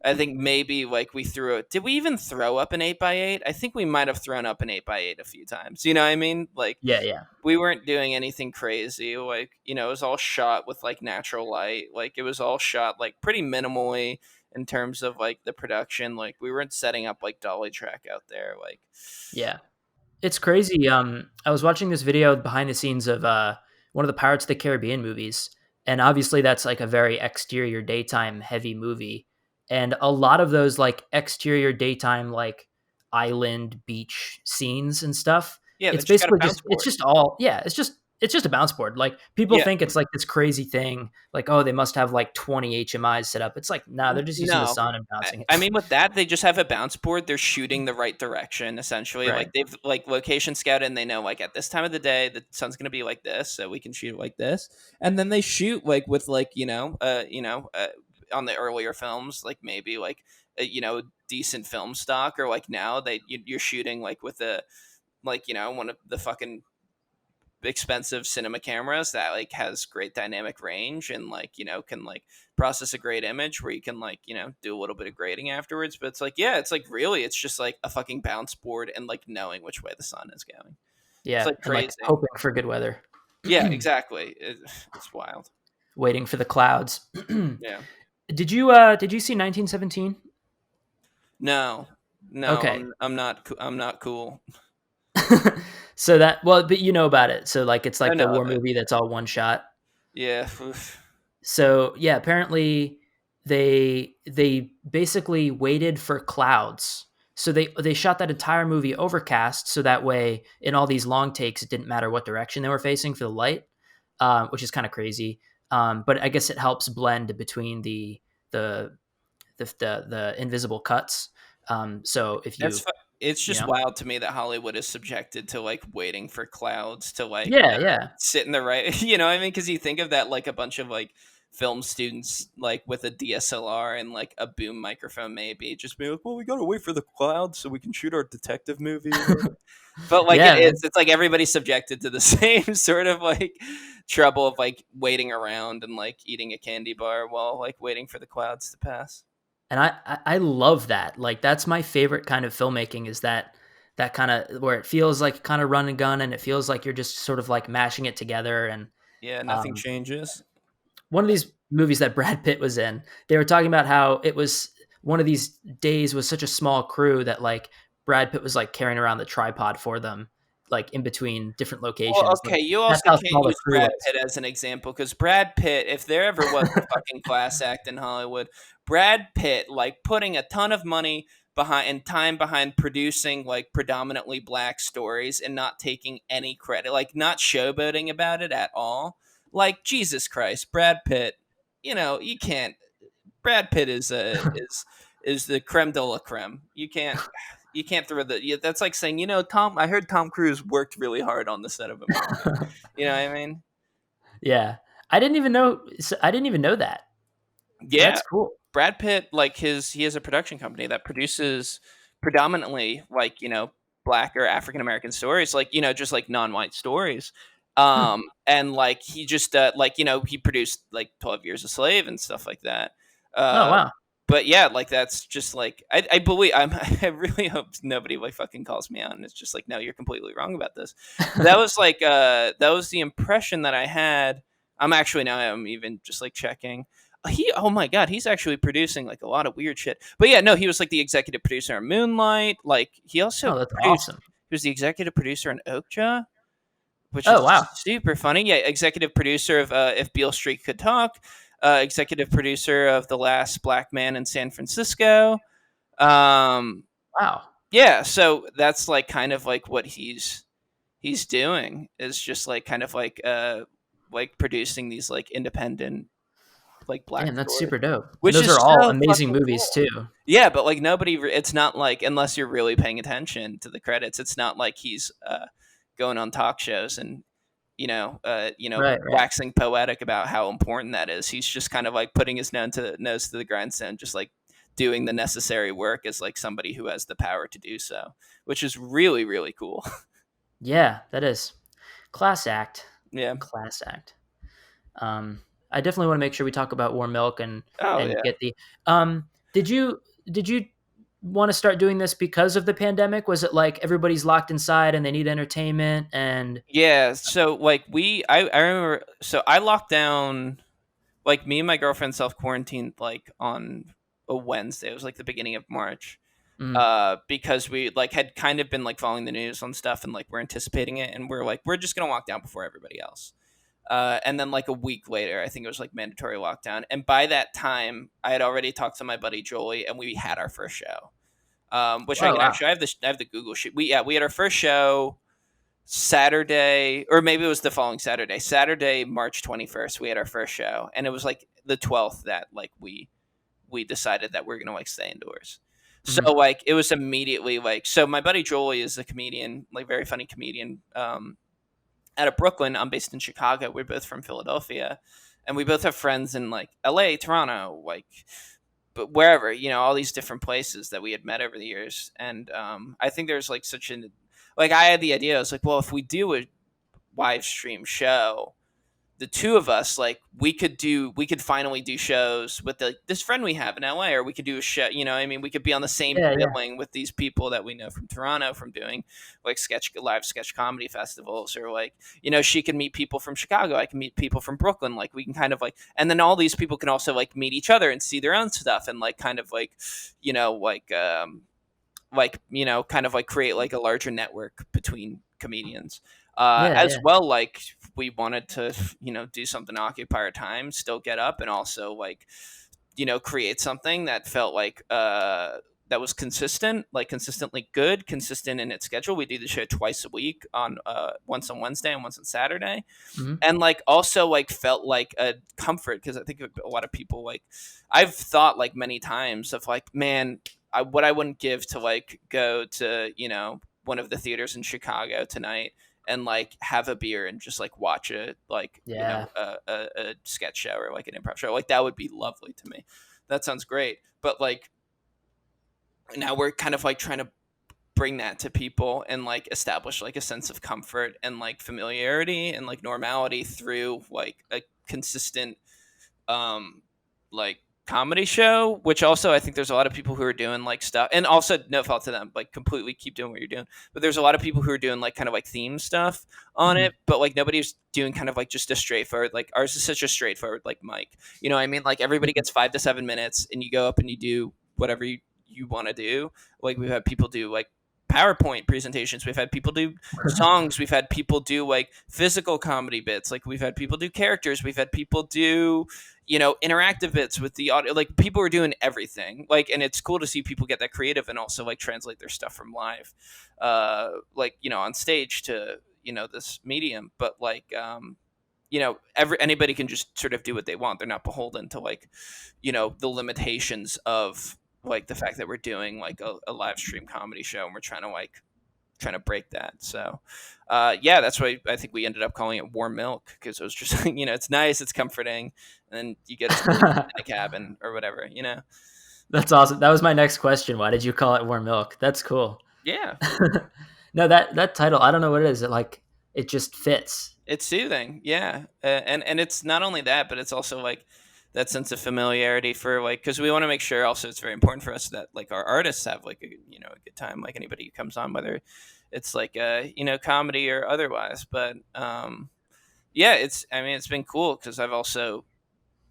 I think maybe like we threw it. Did we even throw up an 8x8? I think we might have thrown up an 8x8 a few times. You know what I mean? Like Yeah, yeah. we weren't doing anything crazy. Like, it was all shot with like natural light. Like it was all shot like pretty minimally in terms of like the production. Like we weren't setting up like dolly track out there. Like Yeah. It's crazy. I was watching this video behind the scenes of one of the Pirates of the Caribbean movies, and obviously that's like a very exterior daytime heavy movie, and a lot of those like exterior daytime like island beach scenes and stuff. yeah, It's that you gotta basically bounce just for it. all yeah. it's just a bounce board. Like people Yeah. think it's like this crazy thing, like, oh, they must have like 20 HMIs set up. It's like, nah, they're just using the No. sun and bouncing it. I mean, with that, they just have a bounce board. They're shooting the right direction, essentially. Right. Like they've like location scouted, and they know like at this time of the day the sun's gonna be like this, so we can shoot it like this. And then they shoot like with like on the earlier films, like maybe like decent film stock, or like now you're shooting like with a one of the fucking expensive cinema cameras that like has great dynamic range and like can like process a great image where you can like do a little bit of grading afterwards. But it's like, yeah, it's like really it's just like a fucking bounce board and like knowing which way the sun is going. It's Yeah, like and like crazy. hoping for good weather. Yeah, exactly. It's wild. Waiting for the clouds. Yeah. Did you see 1917? No, no, Okay. I'm not cool. So that, well, but you know about it. So like it's I like the know war of it. movie that's all one shot. Yeah. Oof. So yeah, apparently they basically waited for clouds. So they shot that entire movie overcast, so that way in all these long takes it didn't matter what direction they were facing for the light, which is kind of crazy. But I guess it helps blend between the the invisible cuts. So if you It's you just know wild to me that Hollywood is subjected to like waiting for clouds to like yeah, yeah. sit in the right. You know what I mean? Because you think of that like a bunch of like film students like with a DSLR and like a boom microphone, maybe just be like, well, we gotta wait for the clouds so we can shoot our detective movie or whatever. But like Yeah, man. it's like everybody's subjected to the same sort of like trouble of like waiting around and like eating a candy bar while like waiting for the clouds to pass. And I love that. Like that's my favorite kind of filmmaking is that kind of where it feels like kind of run and gun and it feels like you're just sort of like mashing it together. And Yeah, nothing um, changes. one of these movies that Brad Pitt was in, they were talking about how it was one of these days was such a small crew that like Brad Pitt was like carrying around the tripod for them, like in between different Well, locations. Like okay, you that's also how can't small the use crew Brad was. Pitt as an example because Brad Pitt, if there ever was a fucking class act in Hollywood, Brad Pitt, like putting a ton of money behind and time behind producing like predominantly black stories and not taking any credit, like not showboating about it at all. Like Jesus Christ, Brad Pitt, you can't. Brad Pitt is the creme de la creme. You can't throw the. That's like saying Tom. I heard Tom Cruise worked really hard on the set of a movie. You know what I mean? Yeah, I didn't even know. I didn't even know that. Yeah, That's cool. Brad Pitt, like he has a production company that produces predominantly like black or African American stories, like just like non-white stories. Hmm. And like he just like he produced like 12 Years a Slave and stuff like that. Oh Uh, wow. but yeah, like that's just like I believe I really hope nobody like fucking calls me out and it's just like no, you're completely wrong about this. But that was like that was the impression that I had. I'm even just like checking. Oh my god, he's actually producing like a lot of weird shit. But yeah, no, he was like the executive producer on Moonlight. Like he also Oh, that's produced. awesome. He was the executive producer on Okja, which is Oh wow. super funny. Yeah, executive producer of If Beale Street Could Talk. Executive producer of The Last Black Man in San Francisco. Um, Wow. yeah, so that's like kind of like what he's doing is just like kind of like producing these like independent like black Damn, that's stories, super dope. And which those is are all so amazing fucking movies cool. too. Yeah, but like it's not like unless you're really paying attention to the credits, it's not like he's going on talk shows and Right, right. waxing poetic about how important that is. He's just kind of like putting his nose to the grindstone, just like doing the necessary work as like somebody who has the power to do so, which is really really cool. Yeah, that is class act. Yeah. Class act. Um, I definitely want to make sure we talk about warm milk Oh and yeah. get the. Did you want to start doing this because of the pandemic? Was it like everybody's locked inside and they need entertainment and Yeah. So like I remember. So I locked down. Like me and my girlfriend self quarantined like on a Wednesday. It was like the beginning of March. mm, Because we like had kind of been like following the news on stuff and like we're anticipating it and we're like we're just gonna lock down before everybody else. And then like a week later, I think it was like mandatory lockdown. And by that time, I had already talked to my buddy Jolie, and we had our first show. Which I oh can wow. actually I have the Google sheet. We had our first show Saturday, or maybe it was the following Saturday, March 21st, we had our first show, and it was like the 12th that like we decided that we're gonna like stay indoors. So Mhm. like it was immediately like, so my buddy Jolie is a comedian, like very funny comedian, out of Brooklyn. I'm based in Chicago. We're both from Philadelphia, and we both have friends in like LA, Toronto, like but wherever, all these different places that we had met over the years. And I think there's like such an, like, I had the idea. I was like, well, if we do a live stream show, the two of us, like, we could finally do shows with this friend we have in LA, or we could do a show, I mean, we could be on the same Yeah, yeah. billing with these people that we know from Toronto, from doing like live sketch comedy festivals, or like, she can meet people from Chicago, I can meet people from Brooklyn, like we can kind of like, and then all these people can also like meet each other and see their own stuff, and like kind of like, you know like kind of like create like a larger network between comedians, Yeah, as yeah. well. Like we wanted to do something to occupy our time, still get up, and also like create something that felt like that was consistent, like consistently good, consistent in its schedule. We do the show twice a week, on once on Wednesday and once on Saturday, Mhm. and like also like felt like a comfort, because I think a lot of people, like, I've thought like many times of like, man, what I wouldn't give to like go to one of the theaters in Chicago tonight and like have a beer and just like watch a like Yeah. a sketch show or like an improv show. Like that would be lovely to me. That sounds great. But like now we're kind of like trying to bring that to people and like establish like a sense of comfort and like familiarity and like normality through like a consistent um like comedy show, which also I think there's a lot of people who are doing like stuff, and also no fault to them, like completely keep doing what you're doing, but there's a lot of people who are doing like kind of like theme stuff on Mhm. it, but like nobody's doing kind of like just a straightforward, like ours is such a straightforward like mic, what I mean, like everybody Mhm. gets 5 to 7 minutes and you go up and you do whatever you want to do. Like we've had people do like PowerPoint presentations. We've had people do songs. We've had people do like physical comedy bits. Like we've had people do characters. We've had people do, interactive bits with the audio. Like people are doing everything. Like, and it's cool to see people get that creative and also like translate their stuff from live, like, on stage to, this medium. But like, anybody can just sort of do what they want. They're not beholden to like, the limitations of like the fact that we're doing like a live stream comedy show, and we're trying to break that. So, yeah, that's why I think we ended up calling it Warm Milk, because it was just it's nice, it's comforting, and then you go to sleep in a cabin or whatever. That's awesome. That was my next question. Why did you call it warm milk? That's cool. Yeah, No, that title, I don't know what it is. It just fits. it's soothing. Yeah, and it's not only that, but it's also like that sense of familiarity for like, because we want to make sure also it's very important for us that like our artists have like a good time, like anybody who comes on, whether it's like comedy or otherwise. But yeah, I mean, it's been cool because I've also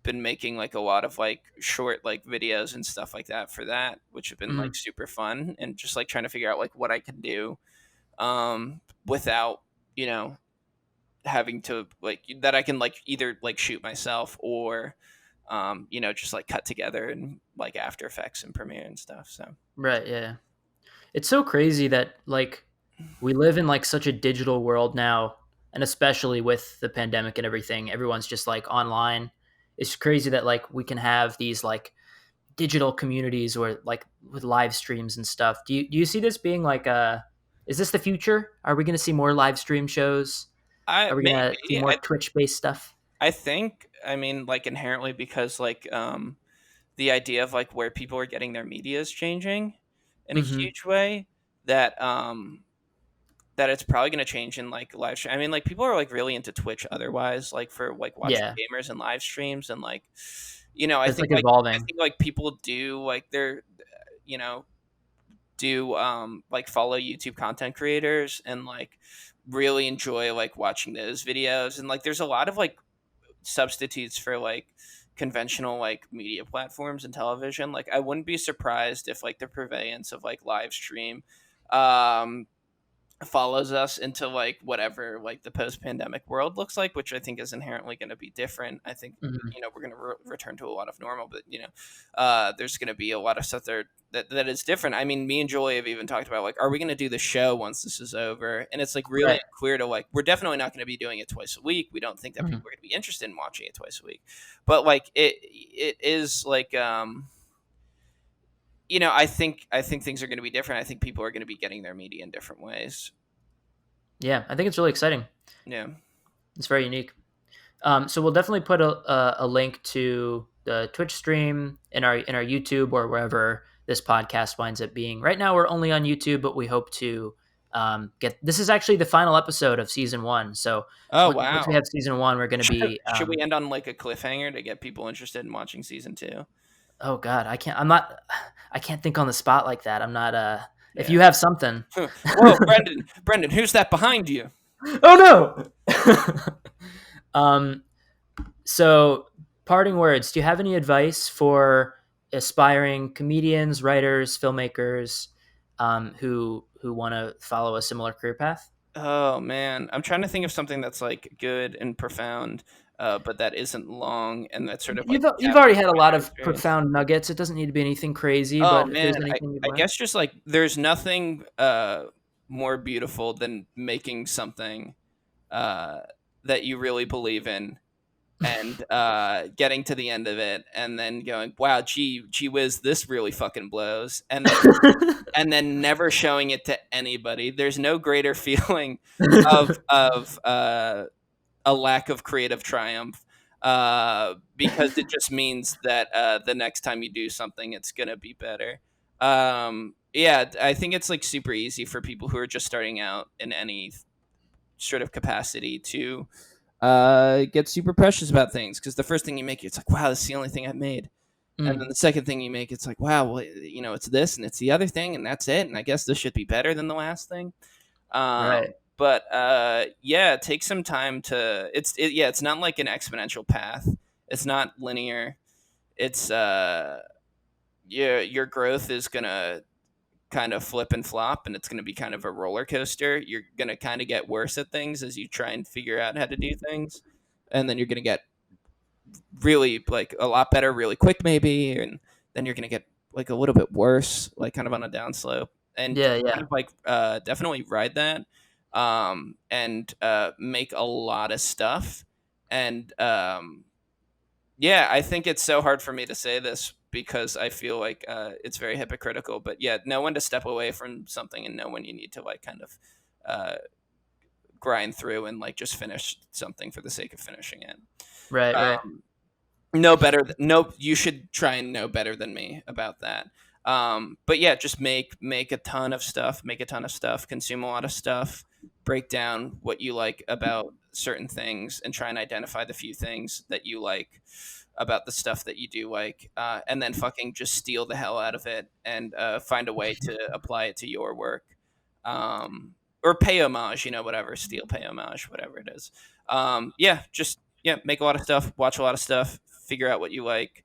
been making like a lot of like short like videos and stuff like that for that, which have been Mhm. like super fun, and just like trying to figure out like what I can do without you know having to like that I can like either like shoot myself or just like cut together and like After Effects and Premiere and stuff. So Right, yeah. It's so crazy that like we live in like such a digital world now, and especially with the pandemic and everything, everyone's just like online. It's crazy that like we can have these like digital communities or like with live streams and stuff. Do you see this being like is this the future? Are we going to see more live stream shows? I Are we going to see maybe more Twitch based stuff? I think, I mean, like inherently, because like the idea of like where people are getting their media is changing in a Mhm. huge way, that that it's probably going to change in like live stream. I mean, like people are like really into Twitch otherwise, like for like watching Yeah. gamers and live streams, and like It's like evolving. people do like their you know do like follow YouTube content creators and like really enjoy like watching those videos, and like there's a lot of like substitutes for like conventional like media platforms and television. Like I wouldn't be surprised if like the prevalence of like live stream um follows us into like whatever like the post-pandemic world looks like, which I think is inherently going to be different. I think Mhm. we're going to return to a lot of normal, but there's going to be a lot of stuff there that is different. I mean, me and Jolie have even talked about like, are we going to do the show once this is over? And it's like really Right. clear to like, we're definitely not going to be doing it twice a week. We don't think that Mhm. people are going to be interested in watching it twice a week, but like it is like I think things are going to be different. I think people are going to be getting their media in different ways. Yeah, I think it's really exciting. Yeah. It's very unique. So we'll definitely put a link to the Twitch stream in our YouTube or wherever this podcast winds up being. Right now, we're only on YouTube, but we hope to get. This is actually the final episode of season one. So Oh once we wow. have season one, we're going to Should, be. should we end on like a cliffhanger to get people interested in watching season two? Oh God, I can't. I'm not. I can't think on the spot like that. I'm not. If Yeah. you have something. Whoa, Brendan, who's that behind you? Oh no. um. So, parting words. Do you have any advice for aspiring comedians, writers, filmmakers, who want to follow a similar career path? Oh man, I'm trying to think of something that's like good and profound, but that isn't long and that's sort of like You've captures already had a my lot heart of space. profound nuggets. It doesn't need to be anything crazy, Oh but if man, there's I, anything you've I learned. guess just like there's nothing more beautiful than making something uh that you really believe in and getting to the end of it and then going, wow, gee whiz, this really fucking blows, and then never showing it to anybody. There's no greater feeling of a lack of creative triumph, because it just means that the next time you do something, it's gonna be better. Yeah, I think it's like super easy for people who are just starting out in any sort of capacity to get super precious about things, because the first thing you make, it's like, wow, this is the only thing I've made. And Mm, then the second thing you make, it's like, wow, well, it's this and it's the other thing, and that's it. And I guess this should be better than the last thing. right. But yeah, take some time to. Yeah, it's not like an exponential path. It's not linear. It's your growth is gonna kind of flip and flop, and it's gonna be kind of a roller coaster. You're gonna kind of get worse at things as you try and figure out how to do things, and then you're gonna get really like a lot better really quick maybe, and then you're gonna get like a little bit worse, like kind of on a downslope, and Yeah, just kind yeah. of like definitely ride that, and make a lot of stuff. And yeah, I think it's so hard for me to say this because I feel like it's very hypocritical, but yeah, know when to step away from something and know when you need to like kind of uh, grind through and like just finish something for the sake of finishing it. Right, right. um, no better no, you should try and know better than me about that. But yeah, just make a ton of stuff, consume a lot of stuff, break down what you like about certain things, and try and identify the few things that you like about the stuff that you do like, and then fucking just steal the hell out of it and find a way to apply it to your work, or pay homage, whatever, steal, pay homage, whatever it is. Yeah, just yeah, make a lot of stuff, watch a lot of stuff, figure out what you like,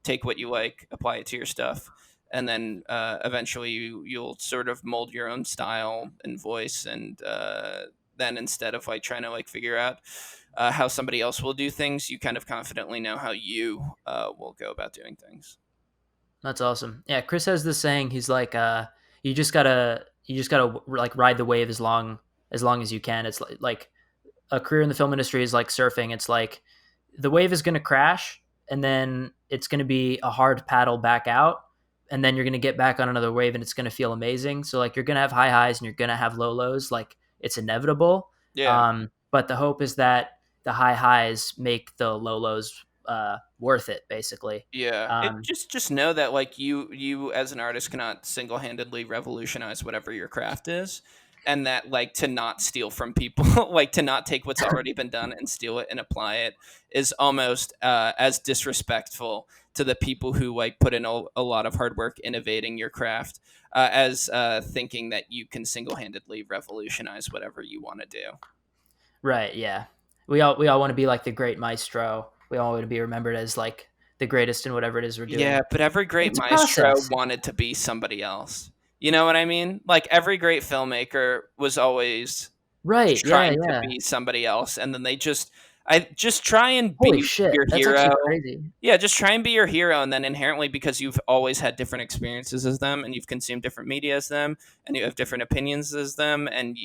take what you like, apply it to your stuff, and then eventually you'll sort of mold your own style and voice, and then instead of like trying to like figure out how somebody else will do things, you kind of confidently know how you will go about doing things. That's awesome. Yeah, Chris has this saying. He's like, you just gotta like ride the wave as long as you can. It's like a career in the film industry is like surfing. It's like the wave is going to crash and then it's going to be a hard paddle back out. And then you're going to get back on another wave and it's going to feel amazing. So like you're going to have high highs and you're going to have low lows. Like it's inevitable. Yeah. But the hope is that the high highs make the low lows worth it, basically. Yeah, it Um, just know that like you as an artist cannot single handedly revolutionize whatever your craft is, and that like to not steal from people, like to not take what's already been done and steal it and apply it is almost as disrespectful to the people who like put in a lot of hard work innovating your craft, as thinking that you can single handedly revolutionize whatever you want to do. right. Yeah. We all want to be like the great maestro. We all want to be remembered as like the greatest in whatever it is we're doing. Yeah, but every great It's a maestro process. wanted to be somebody else. You know what I mean? Like every great filmmaker was always Right. Yeah. trying to Yeah. be somebody else, and then they I just try and Holy be shit. your That's hero. actually crazy. Yeah, just try and be your hero, and then inherently, because you've always had different experiences as them, and you've consumed different media as them, and you have different opinions as them, and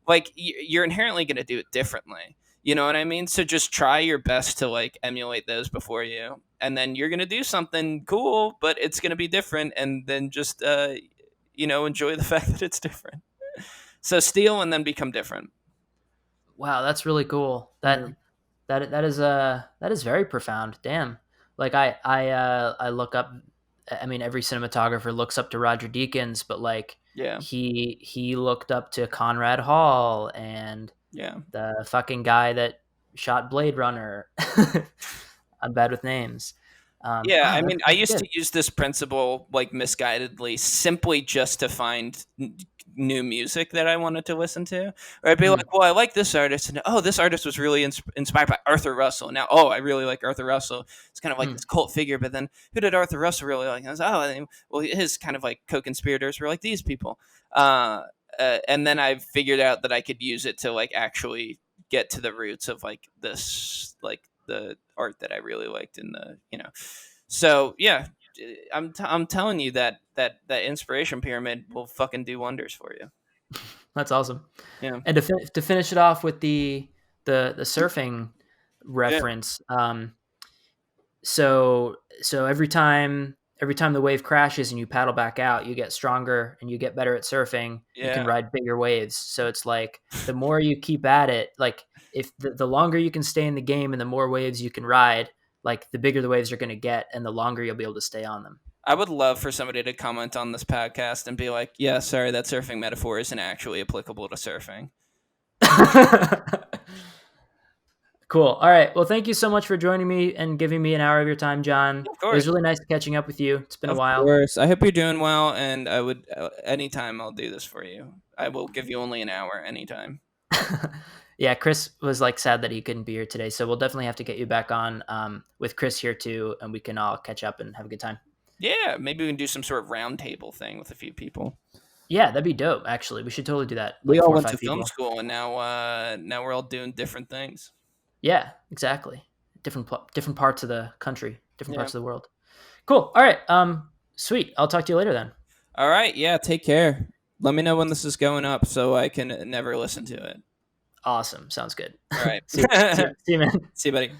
like you're inherently going to do it differently. You know what I mean? So just try your best to like emulate those before you, and then you're going to do something cool, but it's going to be different, and then just enjoy the fact that it's different. So steal and then become different. Wow. That's really cool. Yeah. That is very profound. Damn. Like I look up. I mean, every cinematographer looks up to Roger Deakins, but like Yeah. he looked up to Conrad Hall and Yeah. the fucking guy that shot Blade Runner. I'm bad with names. Yeah, Wow, I mean, I that's used good. to use this principle like misguidedly, simply just to find new music that I wanted to listen to. Or I'd be Mm, like, "Well, I like this artist, and oh, this artist was really inspired by Arthur Russell." Now, oh, I really like Arthur Russell. It's kind of like mm. this cult figure. But then, who did Arthur Russell really like? And I was, oh, well, his kind of like co-conspirators were like these people. Uh, and then I figured out that I could use it to like actually get to the roots of like this, like the art that I really liked in the. So yeah, I'm telling you that inspiration pyramid will fucking do wonders for you. That's awesome. Yeah, And to finish it off with the surfing yeah, reference, so every time the wave crashes and you paddle back out, you get stronger and you get better at surfing. You yeah. can ride bigger waves. So it's like the more you keep at it, like if the longer you can stay in the game and the more waves you can ride, like the bigger the waves are going to get and the longer you'll be able to stay on them. I would love for somebody to comment on this podcast and be like, "Yeah, sorry, that surfing metaphor isn't actually applicable to surfing." Cool. All right. Well, thank you so much for joining me and giving me an hour of your time, John. Of It was course, really nice catching up with you. It's been a of while. course. I hope you're doing well, and I would anytime I'll do this for you. I will give you only an hour anytime. Yeah, Chris was like sad that he couldn't be here today, so we'll definitely have to get you back on with Chris here too, and we can all catch up and have a good time. Yeah, maybe we can do some sort of round table thing with a few people. Yeah, that'd be dope. Actually, we should totally do that. We Like all four or went to five film people. school, and now we're all doing different things. Yeah, exactly. Different parts of the country, different Yeah. parts of the world. Cool. All right. Sweet. I'll talk to you later then. All right. Yeah. Take care. Let me know when this is going up so I can never listen to it. Awesome. Sounds good. All right. See you, man. See you, buddy.